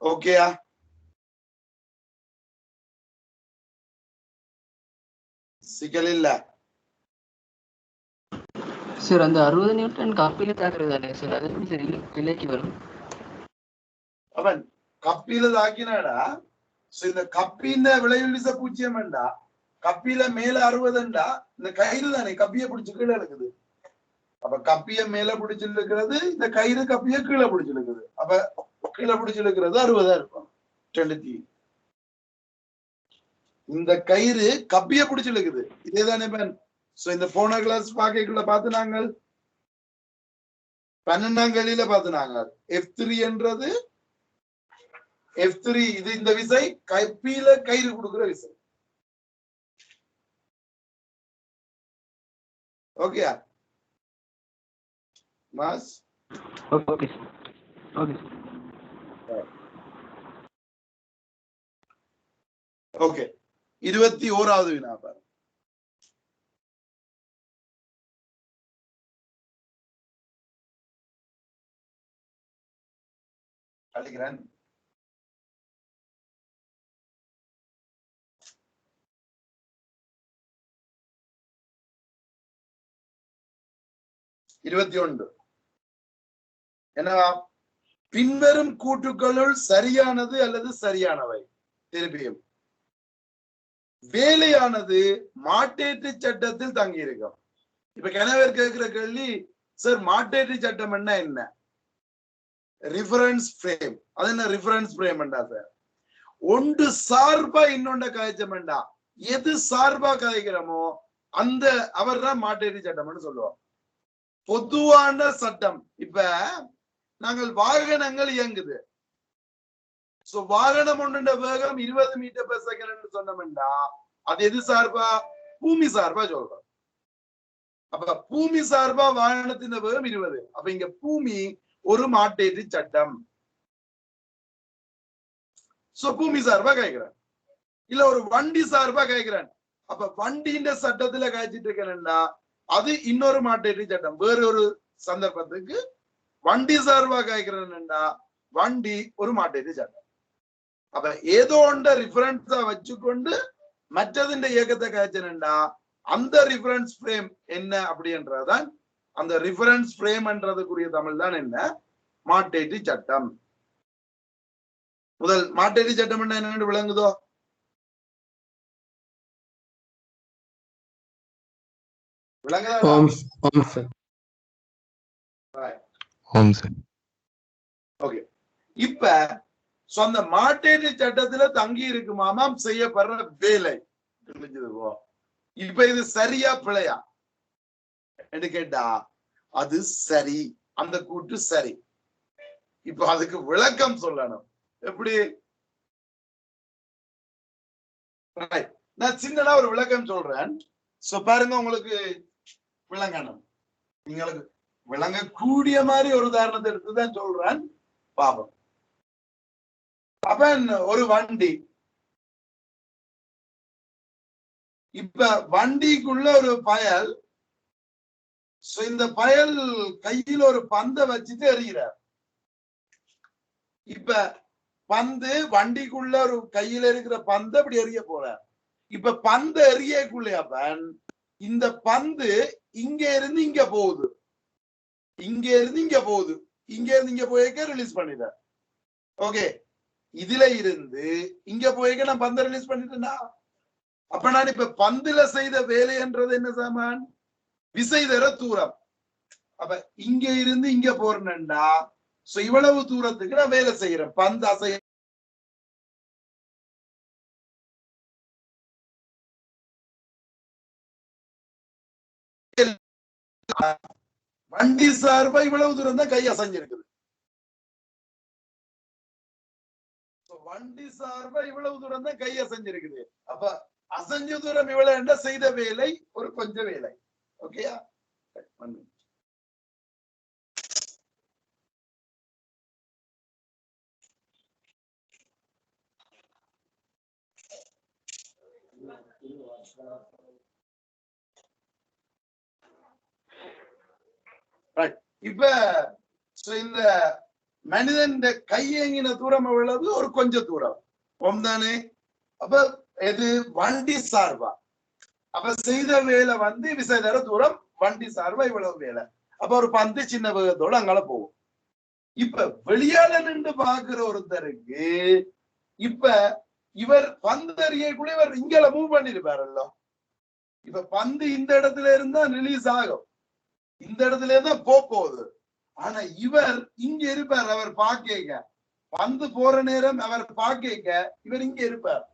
ஓகேயா? சிக்கல் இல்ல சார். அந்த 60 நியூட்டன் கப்பில தாக்குறது தானே சார்? அது எப்படி சார் விலைக்கு வரும்? அவன் கப்பில தாக்கினாடா. இந்த கப்பின விளையுள் விசை 0 என்றா கப்பில மேல 60 இந்த கயிறு தானே கப்பிய பிடிச்சு கீழே இருக்குது. அப்ப கப்பிய மேல பிடிச்சு இருக்கிறது, இந்த கயிறு கப்பிய கீழே பிடிச்சு இருக்குது. அப்ப கீழே பிடிச்சு இருக்கிறது 60 இருக்கும். இந்த கயிறு கப்பிய பிடிச்சு இருக்குது. இதேதானே இந்த போன கிளாஸ் பாக்கைக்குள்ள பார்த்து நாங்கள் 12ஆம் கேள்வியில பார்த்து நாங்கள் F3 என்றது F3 இது இந்த விசை கப்பியில கயிறு கொடுக்கிற விசை. Okay mass? Okay okay okay. 21வது வினா பாரு. அழைக்கிறேன். என்னவா? பின்வரும் கூற்றுக்களுள் சரியானது அல்லது சரியானவை. திருப்பியும் வேலையானது மாற்றேற்று சட்டத்தில் தங்கி இருக்கும். இப்ப கணவர் கேட்கிற கேள்வி, சார் மாற்றேற்று சட்டம் என்ன? Reference frame. அது என்ன ரிஃபரன்ஸ் பிரேம் சார்? ஒன்று சார்பா இன்னொண்ட கதைச்சமெண்டா எது சார்பா கதைக்கிறோமோ அந்த அவர் தான் மாற்றேற்று சட்டம்னு சொல்லுவோம். பொதுவான சட்டம். இப்ப நாங்கள் வாகனங்கள் இயங்குது. வாகனம் ஒன்றுட வேகம் 20 மீட்டர் பெர் செகண்ட் சொன்னோம்டா அது எது சார்பா? பூமி சார்பா சொல்றோம். அப்ப பூமி சார்பா வாகனத்தின் வேகம் 20. அப்ப இங்க பூமி ஒரு மாற்றேற்று சட்டம். பூமி சார்பா கேட்கிறேன். இல்ல ஒரு வண்டி சார்பா கேட்கிறேன். அப்ப வண்டியின் சட்டத்துல காய்ச்சிட்டு இருக்கேன்டா அது இன்னொரு மாற்றேற்று சட்டம். வேற ஒரு சந்தர்ப்பத்துக்கு வண்டி சார்பா கேட்கிறேன்டா வண்டி ஒரு மாற்றேற்று சட்டம். அப்ப ஏதோ ஒன்ற ரிஃபரன்ஸா வச்சுக்கொண்டு மற்றதின் இயக்கத்தை காய்ச்சனண்டா அந்த ரிஃபரன்ஸ் பிரேம் என்ன அப்படின்றதான் அந்த ரிஃபரன்ஸ் பிரேம் என்றதுக்குரிய தமிழ் தான் என்ன? மாற்றேற்று சட்டம். முதல் மாற்றேற்று சட்டம் என்னன்னு விளங்குதோ? இப்ப அந்த மாற்றேற்று சட்டத்துல தங்கி இருக்குமாமாம் செய்யப்படுற வேலை. இப்ப இது சரியா பிழையா என்று கேட்டா அது சரி. அந்த கூற்று சரி. இப்ப அதுக்கு விளக்கம் சொல்லணும். எப்படி? நான் சின்னதா ஒரு விளக்கம் சொல்றேன். பாருங்க உங்களுக்கு விளங்கணும். விளங்கக்கூடிய மாதிரி ஒரு உதாரணத்தை எடுத்துதான் சொல்றான் பாபம். அப்ப ஒரு வண்டி, இப்ப வண்டிக்குள்ள ஒரு பயல், இந்த பயல் கையில் ஒரு பந்தை வச்சுட்டு எறிகிறார். இப்ப பந்து வண்டிக்குள்ள ஒரு கையில இருக்கிற பந்து அப்படி எறிய போறார். இப்ப பந்து எறியக்குள்ளேயப்பன் இந்த பந்து இங்க இருந்து இங்க போகுது, இங்க இருந்து இங்க போகுது, இங்க இருந்து இங்க போயிருக்க ரிலீஸ் பண்ணிட்டார். ஓகே, இதுல இருந்து இங்க போயிருக்க நான் பந்தை ரிலீஸ் பண்ணிட்டேன்னா, அப்ப நான் இப்ப பந்துல செய்த வேலைன்றது என்ன சாமான்? விசை தர தூரம். அப்ப இங்க இருந்து இங்க போறேன்னா இவ்வளவு தூரத்துக்கு நான் வேலை செய்யறேன். பந்து அசைய வண்டி சார்பா இவ்வளவு தூரம் தான் கை அசைஞ்சிருக்குது. வண்டி சார்பா இவ்வளவு தூரம் தான் கை அசைஞ்சிருக்குது. அப்ப அசைஞ்ச தூரம் இவ்வளவு என்ன செய்த வேலை ஒரு கொஞ்சம் வேலை. ஓகேயா? இப்ப இந்த மனிதன் கையேங்கின தூரம் எவ்வளவு? ஒரு கொஞ்சம் தூரம் தானே. அப்ப எது? வண்டி சார்பா. அப்ப செய்த வேலை வந்து விசை தர தூரம், வண்டி சார்பா இவ்வளவு வேலை. அப்ப ஒரு பந்து சின்ன வேகத்தோட அங்கால போகும். இப்ப வெளியால நின்று பாக்குற ஒருத்தருக்கு இப்ப இவர் பந்து அறியக்குள்ள இவர் இங்கல மூவ் பண்ணிருப்பாருல்ல. இப்ப பந்து இந்த இடத்துல இருந்தா ரிலீஸ் ஆகும், இந்த இடத்துல இருந்தா போகுது. ஆனா இவர் இங்க இருப்பார். அவர் பாக்க பந்து போற நேரம் அவர் பாக்க இவர் இங்க இருப்பார்.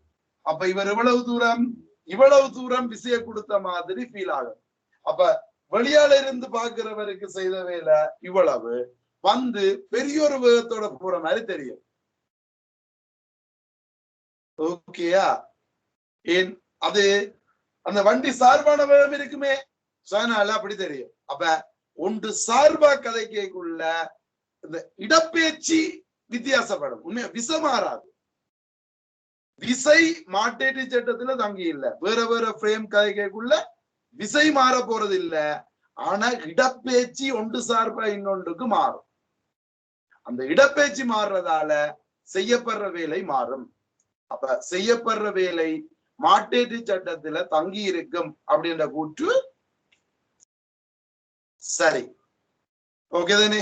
அப்ப இவர் இவ்வளவு தூரம் விசைய கொடுத்த மாதிரி ஃபீல் ஆகும். அப்ப வெளியால இருந்து பாக்குறவருக்கு செய்த வேலை இவ்வளவு, பந்து பெரிய ஒரு வேகத்தோட போற மாதிரி தெரியும். ஓகேயா? ஏன் அது அந்த வண்டி சார்பான வேகம் இருக்குமே, அதனால அப்படி தெரியும். அப்ப ஒன்று சார்பா கதைக்குள்ள இந்த இடப்பெயர்ச்சி வித்தியாசப்படும். உண்மையா விசை மாறாது. விசை மாட்டேற்றி சட்டத்துல தங்கி இல்ல. வேற வேற ஃப்ரேம் கதைக்குள்ள விசை மாற போறது இல்ல. ஆனா இடப்பெயர்ச்சி ஒன்று சார்பா இன்னொன்றுக்கு மாறும். அந்த இடப்பெயர்ச்சி மாறுறதால செய்யப்படுற வேலை மாறும். அப்ப செய்யப்படுற வேலை மாட்டேற்றி சட்டத்துல தங்கி இருக்கும் அப்படின்ற கூற்று சரி. ஓகே தானே?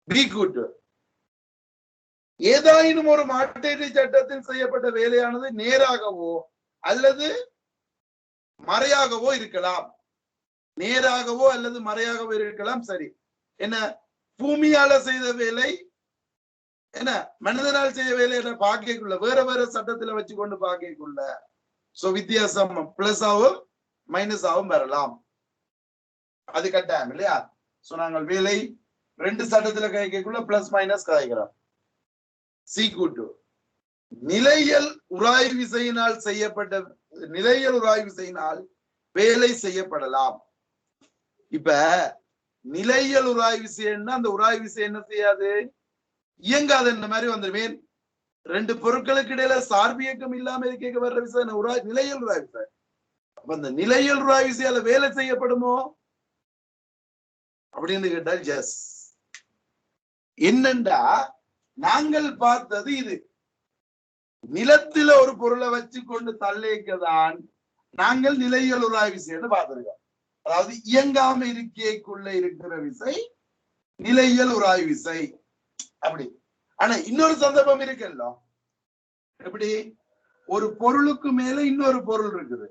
பி கூற்று, ஏதாயினும் ஒரு மாட்டேற்றி சட்டத்தில் செய்யப்பட்ட வேலையானது நேராகவோ அல்லது மறையாகவோ இருக்கலாம். நேராகவோ அல்லது மறையாகவோ இருக்கலாம். சரி, என்ன பூமியால செய்த வேலை, என்ன மனிதனால் செய்ய வேலை என்ற பாக்கைக்குள்ள வேற வேற சட்டத்துல வச்சு கொண்டு பாக்கைக்குள்ள வித்தியாசம் பிளஸ் ஆகும் மைனஸ் ஆகும் வரலாம். அது கட்டாயம் இல்லையா? நாங்கள் வேலை ரெண்டு சட்டத்துல கைக்குள்ள பிளஸ் மைனஸ் கதைக்கிறோம். சி கூட்டு, நிலையல் உராய்வு விசையினால் செய்யப்பட்ட நிலையல் உராய்வு விசையினால் வேலை செய்யப்படலாம். இப்ப நிலையல் உராய்வு விசைன்னா அந்த உராய்வு விசை என்ன செய்யாது? இயங்காது. இந்த மாதிரி வந்துருவேன். ரெண்டு பொருட்களுக்கு இடையில சார்பியக்கம் இல்லாம இருக்க வர்ற விசை நிலையல் உராய்வு விசை. அப்ப அந்த நிலையல் உராய்வு விசையால வேலை செய்யப்படுமோ அப்படின்னு கேட்டால் எஸ். என்னண்டா நாங்கள் பார்த்தது இது, நிலத்தில ஒரு பொருளை வச்சு கொண்டு தள்ளிக்கதான் நாங்கள் நிலையல் உராய்வு விசைன்னு பார்த்திருக்கோம். அதாவது இயங்காம இருக்கைக்குள்ள இருக்கிற விசை நிலையல் உராய்வு விசை அப்படி. ஆனா இன்னொரு சந்தர்ப்பம் இருக்குல்ல, எப்படி ஒரு பொருளுக்கு மேல இன்னொரு பொருள் இருக்குது,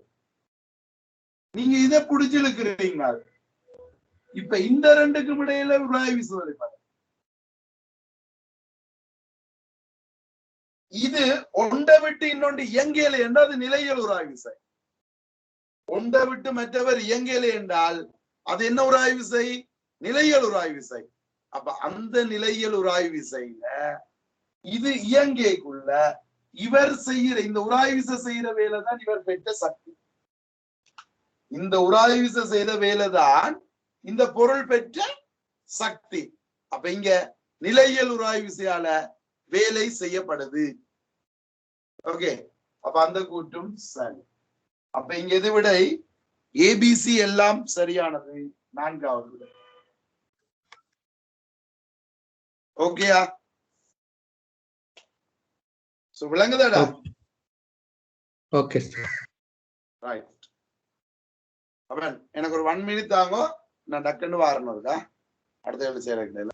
நீங்க இதை புடிச்சு இழுக்கிறீங்க. இப்ப இந்த ரெண்டுக்கும் இடையில உராய்வு விசை வருது. இது ஒன்றை விட்டு இன்னொன்று இயங்கல என்றால் அது நிலையல் உராய்வு விசை. ஒன்றை விட்டு மற்றவர் இயங்கல என்றால் அது என்ன உராய்வு விசை? நிலையல் உராய்வு விசை. அப்ப அந்த நிலையல் உராய்வு விசையில இது இயங்கைக்குள்ள இவர் செய்யற இந்த உராய்வு விசை செய்யற வேலை தான் இவர் பெற்ற சக்தி. இந்த உராய்வு விசை செய்த வேலைதான் இந்த பொருள் பெற்ற சக்தி. அப்ப இங்க நிலையியல் உராய்வு விசையால வேலை செய்யப்படுது. ஓகே, அப்ப அந்த கூற்றும் சரி. அப்ப இங்க இது விடை ஏபிசி எல்லாம் சரியானது. 4வது விடை. ஓகேயா? சோ விளங்குதாடா? Okay right. அவன் எனக்கு ஒரு 1 minute தாங்க, நான் டக்குன்னு வாரணும்க்கா. அடுத்த வேலை செய்யறேன்.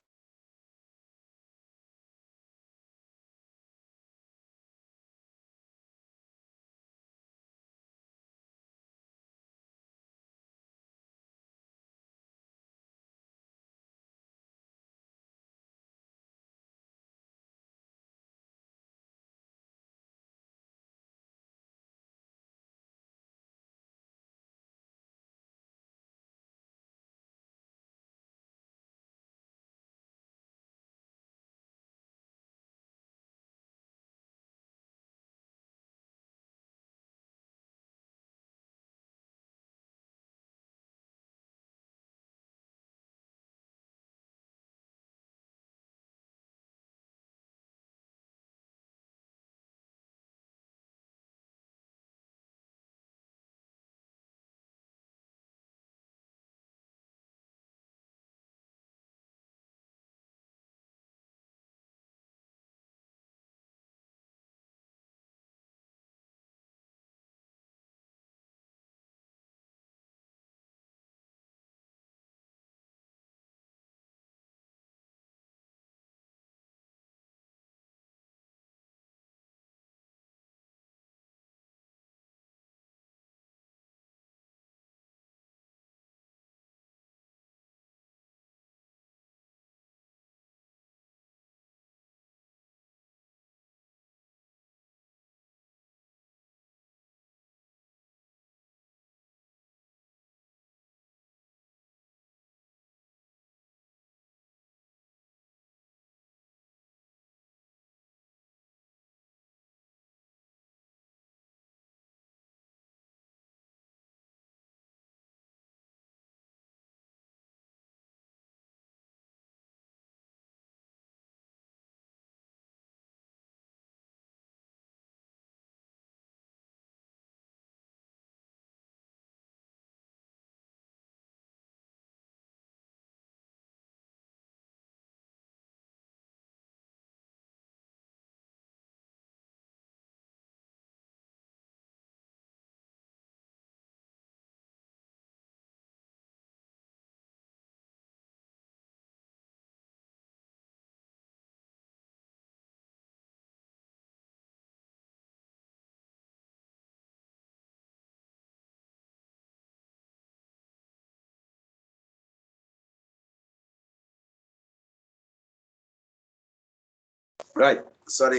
Right, sorry.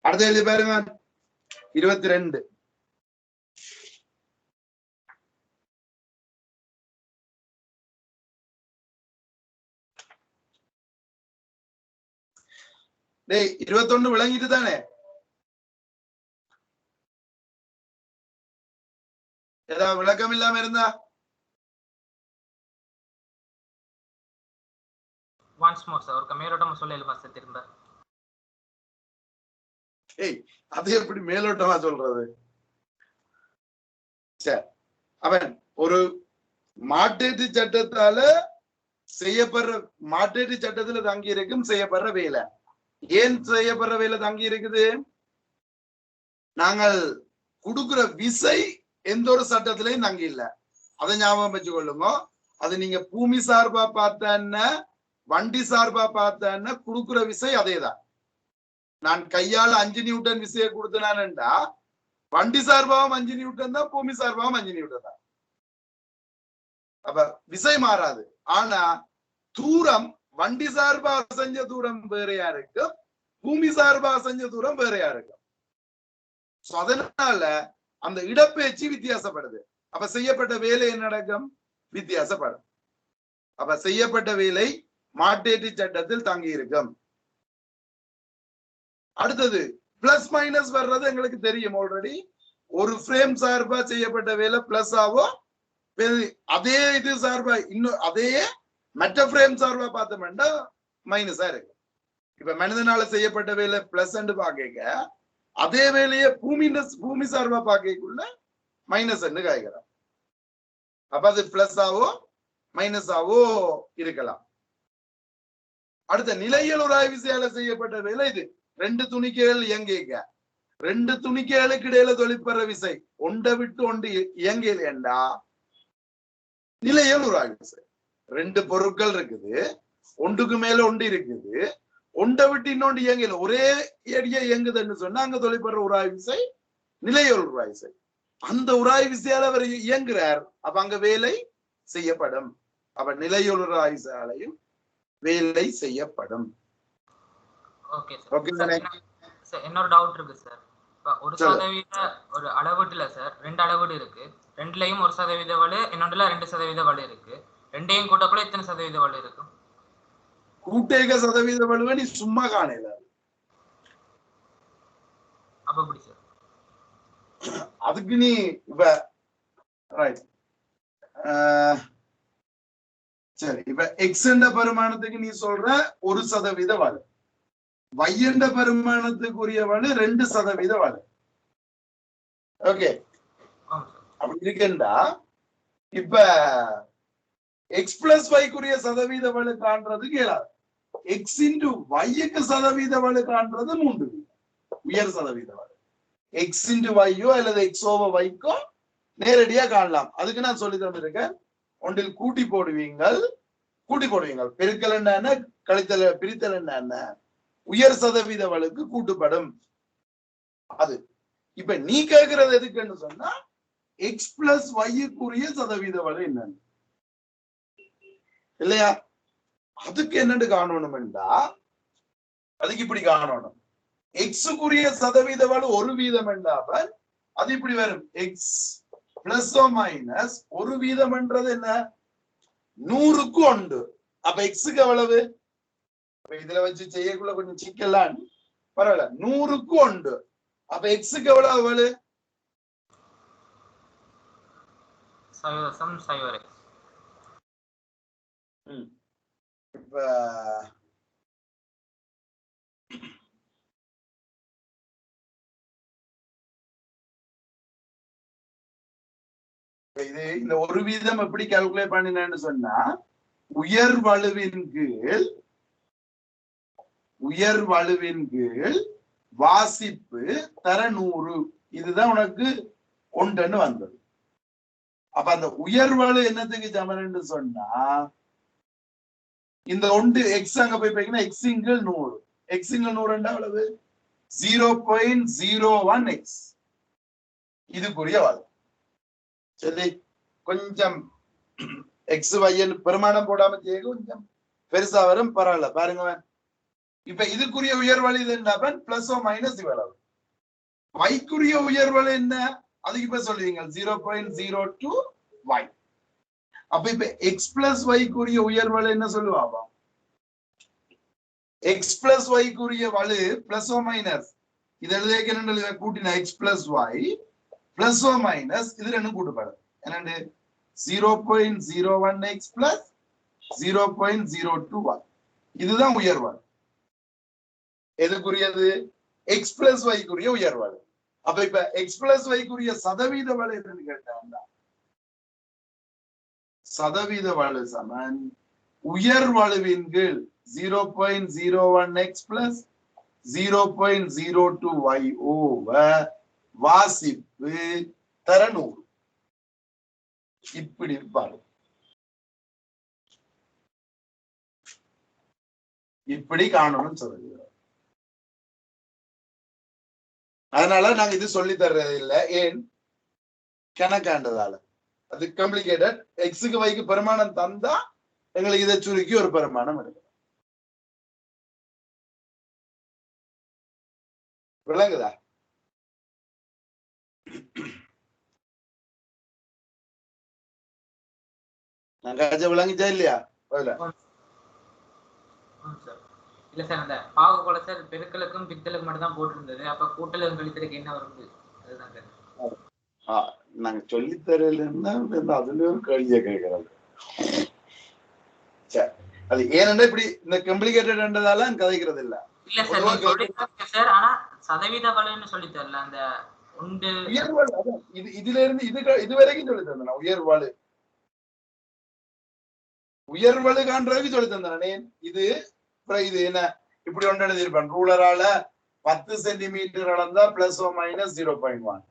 அடுத்த எழுதி பாருங்க. 22. டேய் 21 விளங்கிட்டு தானே? ஏதாவது விளக்கம் இல்லாம இருந்தா once more sir ஒரு மேலோட்டமா சொல்லல மாஸ்டர் திரும்ப. ஏய் அது எப்படி மேலோட்டமா சொல்றது? சரி, அவன் ஒரு மாற்றீட்டு சட்டத்தால செய்யப்படுற மாற்றீட்டு சட்டத்துல தங்கி இருக்கும் செய்யப்படுற வேலை. ஏன் செய்யப்படுற வேலை தங்கி இருக்குது? நாங்கள் கொடுக்கிற விசை எந்த ஒரு சட்டத்திலையும் தங்கி இல்ல. அதை ஞாபகம் வச்சுக்கொள்ளுங்க. அது நீங்க பூமி சார்பா பார்த்தா வண்டி சார்பா பார்த்தா கொடுக்குற விசை அதேதான். நான் கையால 5 நியூட்டன் விசையை கொடுத்தனான்டா வண்டி சார்பாவும் 5 நியூட்டன் தான், பூமி சார்பாவும் 5 நியூட்டன் தான். அப்ப விசை மாறாது. ஆனா தூரம் வண்டி சார்பா செஞ்ச தூரம் வேறையா இருக்கு, பூமி சார்பா செஞ்ச தூரம் வேறையா இருக்கு. அதனால அந்த இடப்பெயர்ச்சி வித்தியாசப்படுது. அப்ப செய்யப்பட்ட வேலை என்ன நடக்கும்? வித்தியாசப்படும். அப்ப செய்யப்பட்ட வேலை மாற்றீட்டு சட்டத்தில் தங்கி இருக்கும். அடுத்தது பிளஸ் மைனஸ் வர்றது எங்களுக்கு தெரியும் ஆல்ரெடி. ஒரு ஃப்ரேம் சார்பா செய்யப்பட்ட வேலை பிளஸ் ஆகும், அதே இது சார்பா இன்னும் அதே மற்ற ஃப்ரேம் சார்பா பார்த்தோம்னா மைனஸா இருக்கு. இப்ப மனிதனால செய்யப்பட்ட வேலை பிளஸ் பாக்க அதே வேலையை பூமி சார்பா பார்க்கக்குள்ள மைனஸ் காய்கிறோம். அப்ப அது பிளஸ் ஆவோ மைனஸ் ஆவோ இருக்கலாம். அடுத்த நிலையியல் உராய்வு விசையால செய்யப்பட்ட வேலை இது. ரெண்டு துணிக்கைகள் இயங்கிக்க, ரெண்டு துணிக்கைகளுக்கு இடையில தொழிற்பெற விசை ஒன்றை விட்டு ஒன்று இயங்கலையண்டா நிலையியல் உராய்வு விசை. ரெண்டு பொருட்கள் இருக்குது, ஒன்றுக்கு மேல ஒன்று இருக்குது, ஒன்றை விட்டு இன்னொன்று இயங்கல, ஒரே ஏடியா இயங்குதுன்னு சொன்னா அங்க தொழிற்பெற உராய்வு விசை நிலையியல் உராய்வு விசை. அந்த உராய்வு விசையால அவர் இயங்குறார், அப்ப அங்க வேலை செய்யப்படும். அப்ப நிலையியல் உராய்வு விசையாலையும் வேலை செய்யப்படும். இன்னொரு டவுட் இருக்கு சார். ஒரு சதவீத ஒரு அளவீட்டுல சார் ரெண்டு அளவீடு இருக்கு, ரெண்டுலயும் 1% வலு, இன்னொன்றுல 2% வலு இருக்கு. ரெண்டையும் கூட்டக்குள்ள எத்தனை சதவீத வலு இருக்கு? கூட்டேக சதவீத வலுவை நீ சும்மா காணல. அப்ப எப்படி சார்? அதுக்கு நீ இப்ப ரைட் சரி, இப்ப எக்ஸ் என்ற பரிமாணத்துக்கு நீ சொல்ற 1% வலு, y என்ற பரிமாணத்துக்குரிய வலு 2% வலு. ஓகே, அப்படி இருக்கா? இப்ப எக்ஸ் பிளஸ் வைக்குரிய சதவீத வலு காண்றதுக்கு இயலாது. எக்ஸ் இன்டு வைக்கு சதவீத வலு காண்றது 3 உயர் சதவீத வலு. எக்ஸ் இன்டு வையோ அல்லது எக்ஸ் ஓவர் வைக்கோ நேரடியா காணலாம். அதுக்கு நான் சொல்லி தந்திருக்கேன். ஒன்றில் கூட்டி போடுவீங்கள், பெருக்கல் என்ன கழித்தல் பிரித்தல் என்ன உயர் சதவீத வலுக்கு கூட்டுப்படும். அது இப்ப நீ கேட்கறது எதுக்குன்னு சொன்னா எக்ஸ் பிளஸ் வைக்குரிய சதவீத வலு என்னன்னு இல்லையா? அதுக்கு என்னன்னு காணணும்டா, அதுக்கு இப்படி காணணும். எக்ஸுக்குரிய சதவீத வலு 1% என்றால் அது இப்படி வரும். எக்ஸ் பிளஸ் மைனஸ் 1% என்ன? 100க்கு 1. அப்ப எக்ஸுக்கு எவ்வளவு? இதுல வச்சு செய்யக்குள்ள கொஞ்சம் சிக்கலாம், பரவாயில்ல. 100க்கு 1. அப்ப எக்ஸுக்கு எவ்வளவு வலு? இப்ப இது இந்த 1% எப்படி கால்குலேட் பண்ணினேன்னு சொன்னா உயர் வலுவின் கீழ் வாசிப்பு தர 100, இதுதான் உனக்கு 1 வந்தது. அப்ப அந்த உயர் வலு என்னத்துக்கு சமன்னு சொன்னா இந்த 1 எக்ஸ் அங்க போய் பாத்தீங்கன்னா எக்ஸ் இங்கிள் 100, எக்ஸ் இங்கிள் 100 எவ்வளவு? 0.01 எக்ஸ். இதுக்குரிய வலு. சரி, கொஞ்சம் எக்ஸ் வையல் பெருமானம் போடாம செய்ய கொஞ்சம் பெருசா வரும், பரவாயில்ல. பாருங்க, இப்ப இதுக்குரிய உயர்வலு இது என்ன? பிளஸ் ஓ மைனஸ் இவ்வளவு. வைக்குரிய உயர்வலு என்ன? அதுக்கு இப்ப சொல்லுவீங்க 0.02 y. அப்ப இப்ப எக்ஸ் பிளஸ் வைக்குரிய உயர்வலு என்ன சொல்லுவாங்க? எக்ஸ் பிளஸ் வைக்குரிய வலு பிளஸ் ஓ மைனஸ் இது எழுதிய கூட்டினா எக்ஸ் பிளஸ் ஒய் பிளஸ் ஓ மைனஸ் இது ரெண்டும் கூட்டுப்படும். என்னண்டு 0.01 x பிளஸ் 0.02 y. இதுதான் உயர்வலு. எதுக்குரியது? X plus வைக்குரிய உயர்வலு. அப்ப இப்ப எக்ஸ் பிளஸ் வைக்குரிய சதவீத வலு என்னன்னு கேட்டாங்க, சதவீத வலு சமன் உயர் வலுவின் கீழ் 0.01 x பிளஸ் 0.02 y ஓவர் வாசிப்பு தர 100. இப்படி பாரு, இப்படி காணணும்னு சொல்லுங்க. அதனால நாங்க இது சொல்லி தர்றது இல்லை. ஏன்? கணக்காண்டதால. அது காம்ப்ளிகேட்டட். எக்ஸுக்கு வைக்கு பெருமானம் தந்தா எங்களுக்கு இதை சுருக்கி ஒரு பெருமானம் எடுக்கும். விளங்குதா? நாங்க விளங்குச்சா இல்லையா? இல்ல சார், அந்த பாகு போல சார் பெருக்களுக்கும் பித்தலுக்கும் மட்டும் தான் போட்டிருந்தது. அப்ப கூட்டலுக்கும் கழித்தலுக்கு என்ன வருது? அதுதான் சார். நாங்க சொல்லித்தரலன்னா அதுலயும் கேள்வியை கேட்கறது. சரி, அது ஏனென்றா இப்படி இந்த கம்ப்ளிகேட்டட்ன்றதால கதைக்கிறது இல்ல. இல்ல சார் நீங்க சொல்லிருக்கீங்க சார், ஆனா சதவீத வளைன்னு சொல்லி தரல. அந்த உண்டு உயர்வாள் இதுல இருந்து இது வரைக்கும் சொல்லி தந்தேன். உயர்வலு காண்றதுக்கு சொல்லி தந்தேன். இது என்ன இப்படி ஒன்று எழுதியிருப்பேன். ரூலரால 10 சென்டிமீட்டர் அளந்தா பிளஸ் ஓ மைனஸ் 0.1,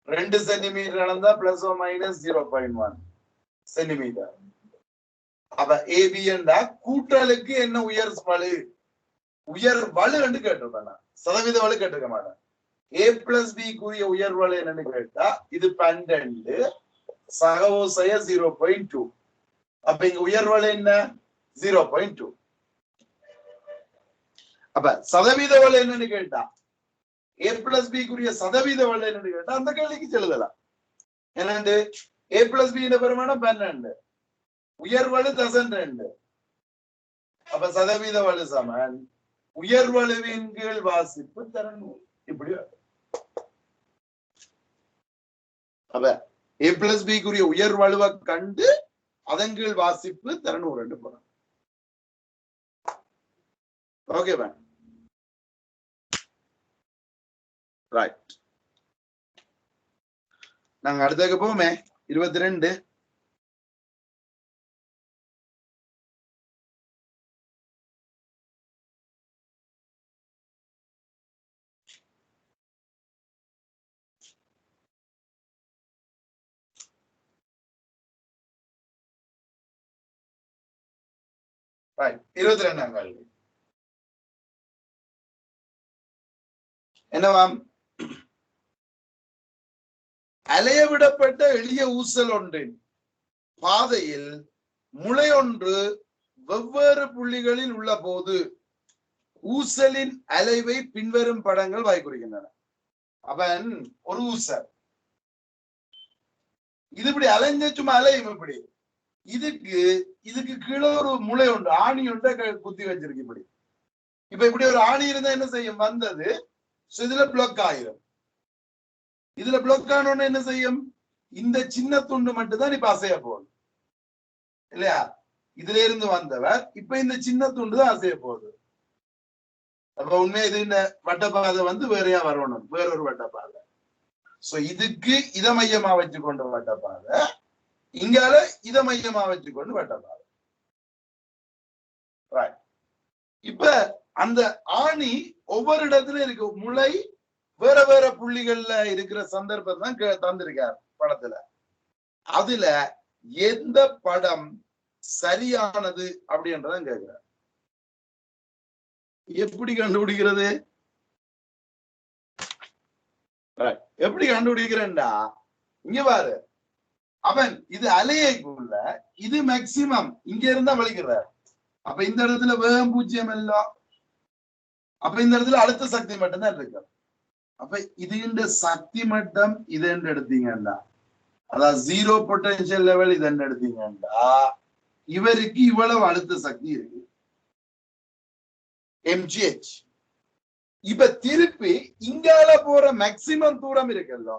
2 சென்டிமீட்டர் அளந்தா பிளஸ் ஓ மைனஸ் 0.1 சென்டிமீட்டர். அப்ப ஏபி என்றா கூட்டலுக்கு என்ன உயர் வலு என்று கேட்டிருப்பேன். சதவீத வலு கேட்டிருக்க மாட்டேன். ஏ பிளஸ் பி கூறிய உயர்வலு என்னன்னு கேட்டா இது 12 சகவோசைய 0.2. அப்ப இங்க உயர்வலு என்ன 0.2. அப்ப சதவீத வலு என்னன்னு கேட்டா ஏ பிளஸ் பி கூறிய சதவீத வலு என்னன்னு கேட்டா அந்த கேள்விக்கு எழுதலாம். என்னண்டு ஏ பிளஸ் பி பெருமானம் 12, உயர்வலு 2. அப்ப சதவீத வலு சமன் உயர்வலுவின் கீழ் வாசிப்பு 200. இப்படி அப்ப ஏ பிளஸ் பி கூறிய உயர்வலுவை கண்டு அதன் கீழ் வாசிப்பு 200 போறோம். Okay ma'am, right. நாங்க அடுத்ததுக்கு போவோமே 22. ரைட், 22ஆம் கேள்வி என்னவாம்? அலையவிடப்பட்ட எளிய ஊசல் ஒன்றின் பாதையில் முளை ஒன்று வெவ்வேறு புள்ளிகளில் உள்ள போது ஊசலின் அலைவை பின்வரும் படங்கள் வாய்க்குறிக்கின்றன. அவன் ஒரு ஊசல், இது இப்படி அலைஞ்ச சும்மா அலையும். இப்படி இதுக்கு கீழே ஒரு முளை ஒன்று ஆணி ஒன்றை குத்தி வச்சிருக்கு. இப்படி ஒரு ஆணி இருந்தா என்ன செய்யும்? வந்தது இதுல பிளாக் ஆயிரும். இதுல பிளாக் ஆனோன்னு என்ன செய்யும்? இந்த சின்ன துண்டு மட்டும்தான் இப்ப அசைய போகுது இல்லையா? இதுல இருந்து வந்தவர் இப்ப இந்த சின்ன துண்டு தான் அசைய போகுது. அப்ப உண்மையா இது இந்த வட்டப்பாதை வேறையா வரணும், வேறொரு வட்டப்பாதை. சோ இதுக்கு இத மையமா வச்சுக்கொண்டு வட்டப்பாதை, இங்கால இத மையமா வச்சுக்கொண்டு வட்டப்பாதை. இப்ப அந்த ஆணி ஒவ்வொரு இடத்துல இருக்கு. முளை வேற வேற புள்ளிகள்ல இருக்கிற சந்தர்ப்பம் தான் தந்திருக்கார் படத்துல. அதுல எந்த படம் சரியானது அப்படின்றதான் கேட்கிறார். எப்படி கண்டுபிடிக்கிறது? எப்படி கண்டுபிடிக்கிறேன்டா, இங்க பாரு, அவன் இது அலையைக்குள்ள இது மேக்சிமம் இங்க இருந்தா வலிக்கிறார். அப்ப இந்த இடத்துல வேகம் 0 எல்லாம். அப்ப இந்த இடத்துல அழுத்த சக்தி மட்டும் தான் இருக்கு. அப்ப இது இந்த சக்தி மட்டம் இது என்று எடுத்தீங்கன்னா, அதாவது 0 பொட்டன்ஷியல் லெவல் இது என்று எடுத்தீங்கன்னா, இவருக்கு இவ்வளவு அழுத்த சக்தி இருக்கு mgh. இப்ப திருப்பி இங்கால போற மேக்சிமம் தூரம் இருக்குல்ல,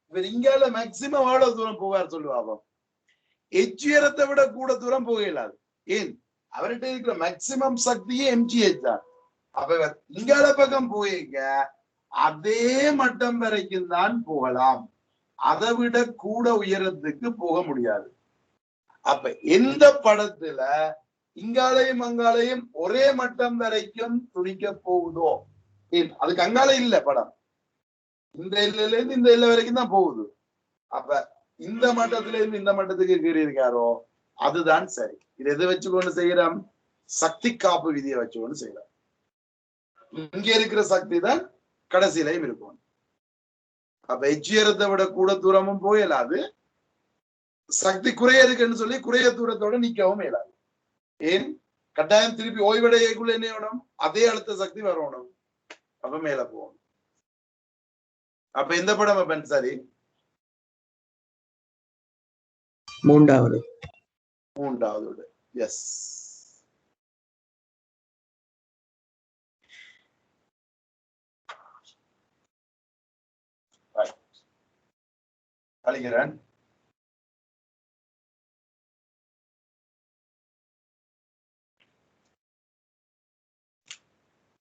இவர் இங்கால மேக்சிமம் எவ்வளவு தூரம் போவார் சொல்லுவாங்க? எச் உயரத்தை விட கூட தூரம் போக இயலாது. ஏன்? அவர்கிட்ட இருக்கிற மேக்சிமம் சக்தியே mgh தான். அப்ப இவர் இங்கால பக்கம் போயிங்க அதே மட்டம் வரைக்கும் தான் போகலாம், அதை விட கூட உயரத்துக்கு போக முடியாது. அப்ப எந்த படத்துல இங்காலையும் அங்காலையும் ஒரே மட்டம் வரைக்கும் துணிக்க போகுதோ, அதுக்கு அங்கால இல்ல படம், இந்த எல்லையில இருந்து இந்த எல்லை வரைக்கும் தான் போகுது. அப்ப இந்த மட்டத்துல இருந்து இந்த மட்டத்துக்கு கீறி இருக்காரோ அதுதான் சரி. இது எதை வச்சுக்கொண்டு செய்யறோம்? சக்தி காப்பு விதியை வச்சுக்கொண்டு செய்யறோம். இங்க இருக்கிற சக்தி தான் கடைசியிலையும் இருக்கும். அப்ப எச்சியரத்தை விட கூட தூரமும் போயலாது, சக்தி குறைய இருக்குன்னு சொல்லி குறைய தூரத்தோட நிக்கவும் இயலாது. ஏன்? கட்டாயம் திருப்பி ஓய்வடையக்குள்ள என்ன வேணும்? அதே அழுத்த சக்தி வரணும். அப்ப மேல போகணும். அப்ப எந்த படம் அப்பன் சரி? மூன்றாவது. எஸ். அழிக்கிறேன்.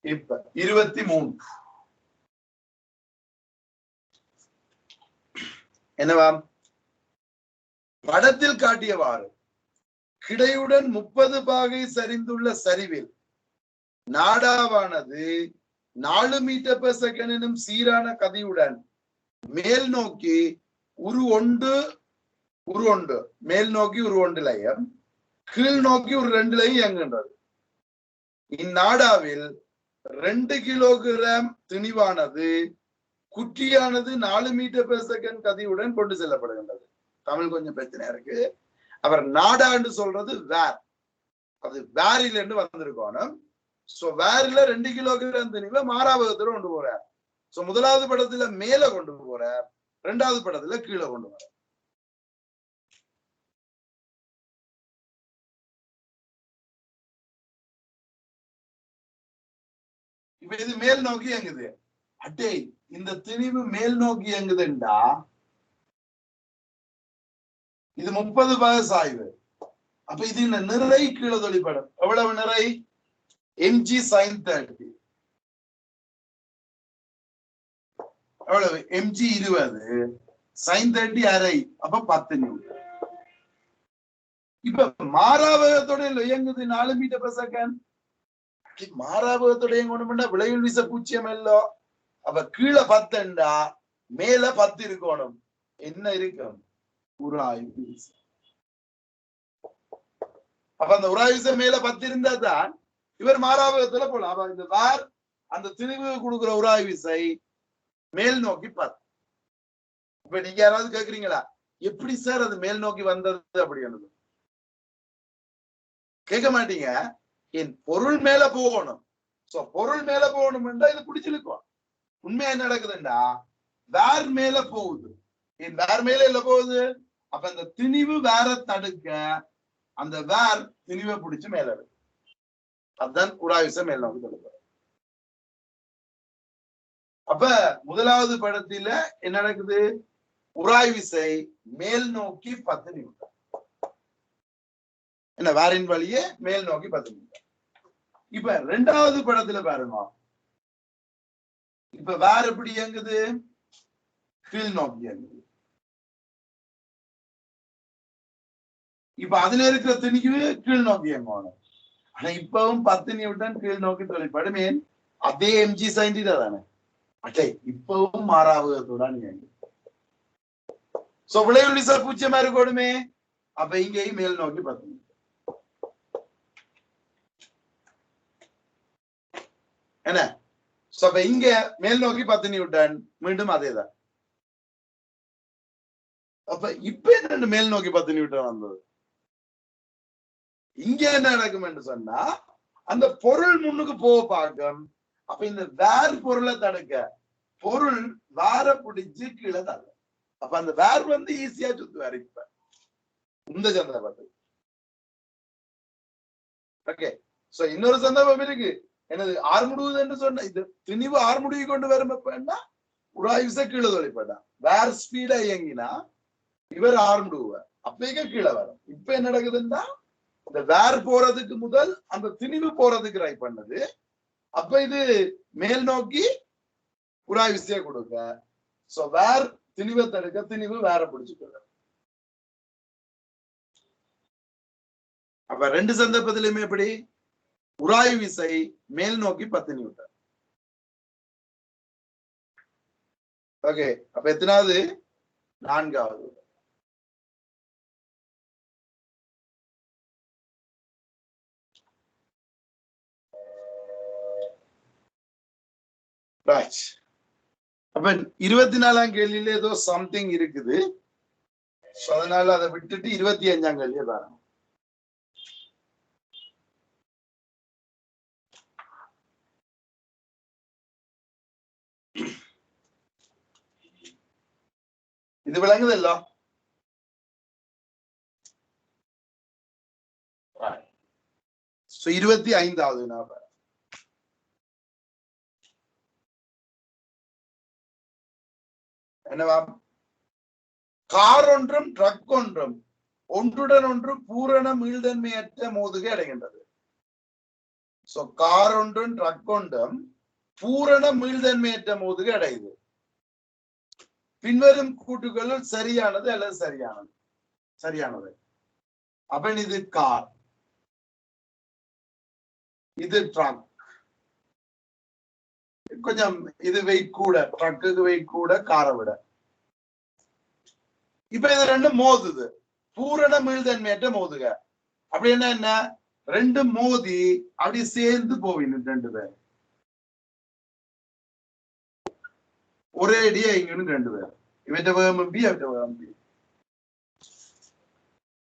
இப்ப 23 என்னவா? படத்தில் காட்டியவாறு கிடையுடன் 30 பாகை சரிந்துள்ள சரிவில் நாடாவானது 4 மீட்டர் பெர் செகண்ட் எனும் சீரான கதியுடன் மேல் நோக்கி உருவொண்டு மேல் நோக்கி உருவொண்டிலையும் கீழ் நோக்கி ஒரு 2 இயங்குகின்றது. இந்நாடாவில் 2 கிலோகிராம் திணிவானது குற்றியானது 4 மீட்டர் பெர் செகண்ட் கதியுடன் கொண்டு செல்லப்படுகின்றது. தமிழ் கொஞ்சம் பிரச்சனையா இருக்கு. அவர் நாடான்னு சொல்றது வேர், அது வேரில் இருந்து வந்திருக்கணும். சோ வேர்ல 2 கிலோகிராம் திணிவை மாறாவகத்துல கொண்டு போறார். சோ முதலாவது படத்துல மேல கொண்டு போறார், 2வது படத்துல கீழே கொண்டு போறார். இப்ப இது மேல் நோக்கி இயங்குது. அட்டே இந்த திணிவு மேல் நோக்கி இயங்குதுண்டா இது 30 பாகை சாய்வு. அப்ப இது இந்த நிறை கீழே தொழிற்படும். எவ்வளவு நிறை? mg sin 30 எவ்வளவு? mg 20 sin 30 அரை, அப்ப 10 நியூட்டன். இப்ப மாறாவகத்தோட இயங்குது 4 மீட்டர் பெர் செகண்ட். மாறாவகத்தோட இயங்கணும்னா விளைவில் வீச 0 இல்லோ. அப்ப கீழே 10 மேல 10 இருக்கணும். என்ன இருக்கும்? உராய்வு விசை. அப்ப அந்த உராய்வு விசை மேல 10 இருந்தா தான் இவர் மாறாவகத்துல போலாம். அப்ப இந்த வார் அந்த திணிவு கொடுக்குற உராய்வு விசை மேல் நோக்கி 10. இப்ப நீங்க யாராவது கேக்குறீங்களா, எப்படி சார் அது மேல் நோக்கி வந்தது அப்படின்னு? கேட்க மாட்டீங்க. என் பொருள் மேல போகணும். சோ பொருள் மேல போகணும்ன்றா இது பிடிச்சிருக்கும். உண்மையா என்ன நடக்குதுண்டா, வேர் மேல போகுது. என் வேர் மேல இல்ல போகுது. அப்ப அந்த திணிவு வேற தடுக்க அந்த வேர் திணிவை பிடிச்சு மேல இருக்கு. அதுதான் உராய்வு மேல் நோக்கி தடுக்க. அப்ப முதலாவது படத்துல என்ன நடக்குது? உராய்வு விசை மேல் நோக்கி 10 நியூட்டன். என்ன வேரின் வழியே மேல் நோக்கி 10 நியூட்டன். இப்ப 2வது படத்துல பாருங்க. இப்ப வேற எப்படி இயங்குது? கீழ் நோக்கி இயங்குது. இப்ப அதுல இருக்கிற திணிவு கீழ் நோக்கி இயங்கணும். ஆனா இப்பவும் 10 நியூட்டன் கீழ் நோக்கி தொழிற்படுமே. அதே mg sin θ தானே. அட்டே இப்பவும் மாறாவகத்துடன் இயங்கு. சோ விளைவில் விசை 0 இருக்கணுமே. அப்ப இங்கேயும் மேல் நோக்கி 10 நியூட்டன். என்ன? சோ அப்ப இங்க மேல் நோக்கி 10 நியூட்டன், மீண்டும் அதேதான். அப்ப இப்ப என்ன மேல் நோக்கி 10 நியூட்டன் வந்தது? இங்க என்ன நடக்கும் என்று சொன்னா, அந்த பொருள் முன்னுக்கு போக பார்க்கும். அப்ப இந்த வேர் பொருளை தடுக்க பொருள் வேற பிடிச்சு கீழே தள்ள. அப்ப அந்த வேர் வந்து ஈஸியா சுத்துவாரு. இப்ப இந்த சந்தர்ப்பத்தில் ஓகே. சோ இன்னொரு சந்தர்ப்பம் இருக்கு. எனது ஆர்முடுவது என்று சொன்ன இது திணிவு ஆர்முடுவி கொண்டு வரும். எப்பன்னா உராய்வு விசை கீழே தொழிற்பட்டான். வேர் ஸ்பீடா இயங்கினா இவர் ஆர்முடுவார். அப்ப கீழே வரும். இப்ப என்ன நடக்குதுன்னா, இந்த வேர் போறதுக்கு முதல் அந்த திணிவு போறதுக்கு ட்ரை பண்ணது. அப்ப இது மேல் நோக்கி உராய்வு விசையை கொடுக்க. சோ வேர் திணிவை தடுக்க திணிவு வேற பிடிச்சுக்க. அப்ப 2 சந்தர்ப்பத்திலுமே எப்படி? உராய்வு விசை மேல் நோக்கி 10 நியூட்டன். ஓகே. அப்ப எத்தனாவது? 4வது. அப்ப 24ஆம் கேள்வியில ஏதோ சம்திங் இருக்குது. அதனால அதை விட்டுட்டு 25ஆம் கேள்வியை பாருங்க. இது விளங்குதல்ல? சோ 25வது நான் என்னவா? கார் ஒன்றும் ட்ரக் ஒன்றும் ஒன்றுடன் ஒன்று பூரண மீள்தன்மையற்ற மோதுகை அடைகின்றது. சோ கார் ஒன்றும் ட்ரக் ஒன்றும் பூரண மீள்தன்மையற்ற மோதுகை அடையுது. பின்வரும் கூட்டுகளில் சரியானது அல்லது சரியானது? சரியானது. அப்ப இது கார், இது ட்ரக். கொஞ்சம் இது வெயிட் கூட, ட்ரக்குக்கு வெயிட் கூட காரை விட. இப்ப இது ரெண்டும் மோதுது, பூரண மீள்தன்மையற்ற மோதுக. அப்படின்னா என்ன? ரெண்டும் மோதி அப்படி சேர்ந்து போவின்னு ரெண்டு பேர், ஒரே அடியா இங்கன்னு ரெண்டு பேர், இவற்ற வேகம் பி அவற்ற வேகம் பி,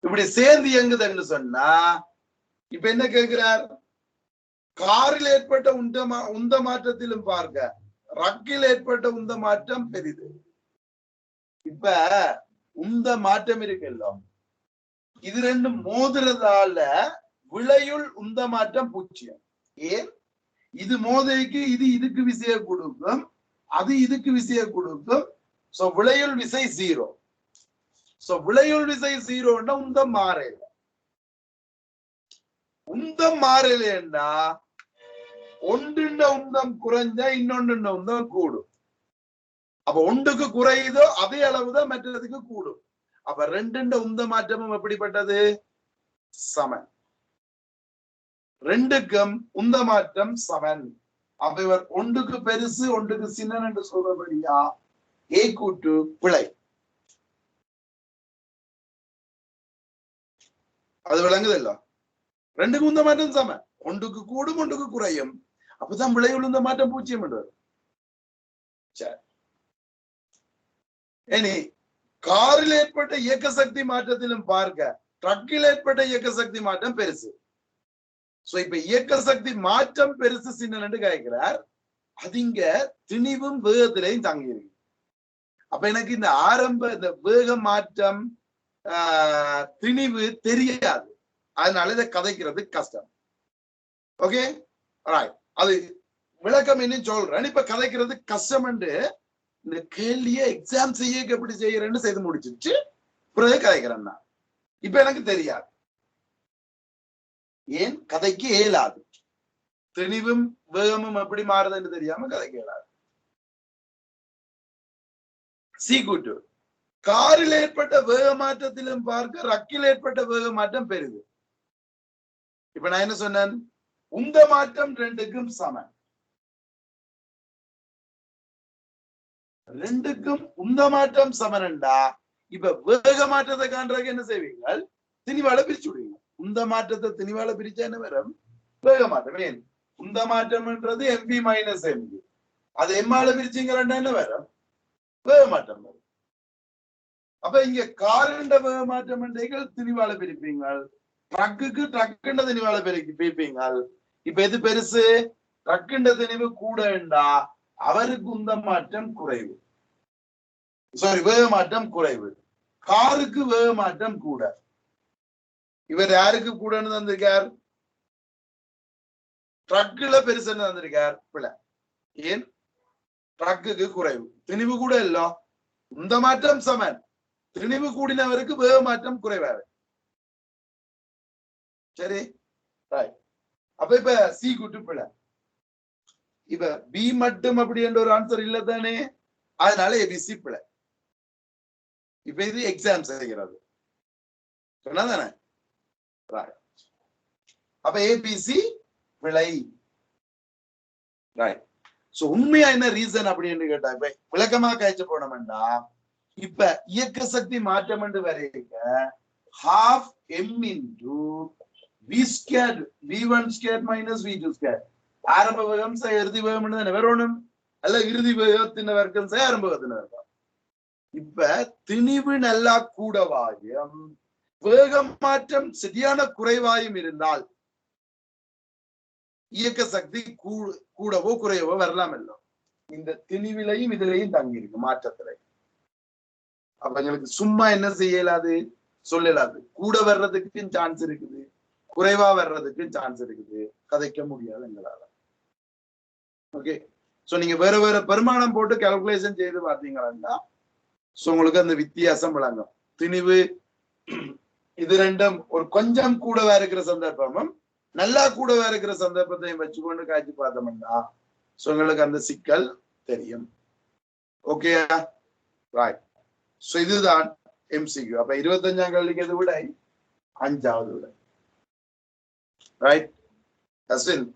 இப்படி சேர்ந்து இயங்குதுன்னு சொன்னா இப்ப என்ன கேட்கிறார்? காரில் ஏற்பட்ட உந்த மாற்றத்திலும் பார்க்க ரக்கில் ஏற்பட்ட உந்த மாற்றம் பெரிது. இப்ப உந்த மாற்றம் இருக்குல்ல, இது ரெண்டும் மோதுறதால விளையுள் உந்த மாற்றம் 0. ஏன்? இது மோதைக்கு இது இதுக்கு விசைய கொடுக்கும், அது இதுக்கு விசைய கொடுக்கும். சோ விளையுள் விசை 0. சோ விளையுள் விசை 0ன்னா உந்தம் மாறல. உந்தம் மாறலன்னா ஒன்றுண்ட உந்தம் குறைஞ்சா இன்னொன்று உந்தம் கூடும். அப்ப ஒன்றுக்கு குறையுதோ அதே அளவுதான் மற்றதுக்கு கூடும். அப்ப ரெண்டுண்ட உந்த மாற்றமும் எப்படிப்பட்டது? சமன். ரெண்டுக்கும் உந்த மாற்றம் சமன். அப்ப இவர் ஒன்றுக்கு பெருசு ஒன்றுக்கு சின்ன என்று சொல்றபடியா ஏ கூட்டு பிழை. அது விளங்குதல்ல? ரெண்டுக்கும் உந்த மாற்றம் சமன், ஒன்றுக்கு கூடும் ஒன்றுக்கு குறையும். அப்பதான் விளையுள் உந்த மாற்றம் 0 என்றது. சரி, இனி காரில் ஏற்பட்ட இயக்க சக்தி மாற்றத்திலும் பார்க்க ட்ரக்கில் ஏற்பட்ட இயக்க சக்தி மாற்றம் பெருசு. சோ இப்ப இயக்க சக்தி மாற்றம் பெருசு சின்னன்னு கேட்கிறார். அது இங்க திணிவும் வேகத்திலையும் தங்கி இருக்கு. அப்ப எனக்கு இந்த ஆரம்ப இந்த வேக மாற்றம் திணிவு தெரியாது, அதனால இதை கதைக்கிறது கஷ்டம். ஓகே, அது விளக்கம் என்ன சொல்றேன். இப்ப கதைக்கிறது கஷ்டம் என்று இந்த கேள்வியை எக்ஸாம் செய்ய எப்படி செய்யறேன்னு செய்து முடிச்சிருச்சு, பிறகு கதைக்கிறேன் நான். இப்ப எனக்கு தெரியாது, ஏன் கதைக்கு இயலாது. தெளிவும் வேகமும் எப்படி மாறுதுன்னு தெரியாம கதைக்கு இயலாது. சி கூட்டு காரில் ஏற்பட்ட வேக மாற்றத்திலும் பார்க்க ரக்கில் ஏற்பட்ட வேக மாற்றம் பெரிது. இப்ப நான் என்ன சொன்னேன்? உந்த மாற்றம் ரெண்டுக்கும் சமன். ரெண்டுக்கும் உந்த மாற்றம் சமன்டா இப்ப வேக மாற்றத்தை காண்றதுக்கு என்ன செய்வீங்க? திணிவால பிரிச்சு விடுவீங்க. உந்த மாற்றத்தை திணிவால பிரிச்சா என்ன வரும்? வேக மாற்றம். ஏன் உந்த மாற்றம்ன்றது எம்பி மைனஸ் எம்பி, அது எம்மால பிரிச்சீங்கன்னா என்ன வரும்? வேக மாற்றம் வரும். அப்ப இங்க காருண்ட வேக மாற்றம் திணிவால பிரிப்பீங்க, ட்ரக்குக்கு ட்ரக்குண்ட திணிவால பிரிப்பீங்க. இப்ப எது பெருசு? ட்ரக்குண்ட திணிவு கூடண்டா அவருக்கு உந்த மாற்றம் குறைவு, சாரி வேக மாற்றம் குறைவு. காருக்கு வேக மாற்றம் கூட. இவர் யாருக்கு கூடன்னு தந்திருக்கார்? ட்ரக்குல பெருசுன்னு தந்திருக்கார். பிள்ளை. ஏன்? ட்ரக்குக்கு குறைவு, திணிவு கூட இல்ல. உந்த மாற்றம் சமன், திணிவு கூடினவருக்கு வேக மாற்றம் குறைவாரு. சரி, அப்ப இப்ப சி கூட்டு பிள்ளை. இப்ப பி மட்டும் அப்படி என்ற ஒரு ஆன்சர் இல்ல தானே, அதனால ஏபிசி பிழை. இப்ப இது எக்ஸாம் செய்கிறது சொன்னதானே? அப்ப ஏபிசி பிழை. சோ உண்மையா என்ன ரீசன் அப்படின்னு கேட்டா, இப்ப விளக்கமா காய்ச்ச போனோம்னா, இப்ப இயக்க சக்தி மாற்றம் என்று வரைக்க half m into v squared v1 squared minus v2 squared. ஆரம்ப வேகம் இறுதி வேகம் வரணும், அல்ல இறுதி வேகத்தின் வர்க்கம் ஆரம்ப வேகத்தின் வர்க்கம். இப்ப திணிவு நல்லா கூடவாயும் வேகம் மாற்றம் சரியான குறைவாயும் இருந்தால் இயக்க சக்தி கூடவோ குறையவோ வரலாம். எல்லாம் இந்த திணிவிலையும் இதுலையும் தங்கி இருக்கு மாற்றத்துல. அப்ப எங்களுக்கு சும்மா என்ன செய்யலாது சொல்லலாது. கூட வர்றதுக்கு சான்ஸ் இருக்குது, குறைவா வர்றதுக்கு சான்ஸ் இருக்குது, கதைக்க முடியாது எங்களால. ஓகே, சோ நீங்க வேற வேற பெருமானம் போட்டு கால்குலேஷன் செய்து பாத்தீங்கன்னா சோ உங்களுக்கு அந்த வித்தியாசம் விளங்கும். திணிவு இது ரெண்டும் ஒரு கொஞ்சம் கூடவா இருக்கிற சந்தர்ப்பமும் நல்லா கூடவா இருக்கிற சந்தர்ப்பத்தையும் வச்சுக்கொண்டு காய்ச்சி பார்த்தோம்னா சோ உங்களுக்கு அந்த சிக்கல் தெரியும். ஓகேயா? ரைட். சோ இதுதான் MCQ. அப்ப 25ஆம் கேள்விக்கு எது விடை? 5வது விடை. ரைட் அஸ்வின்?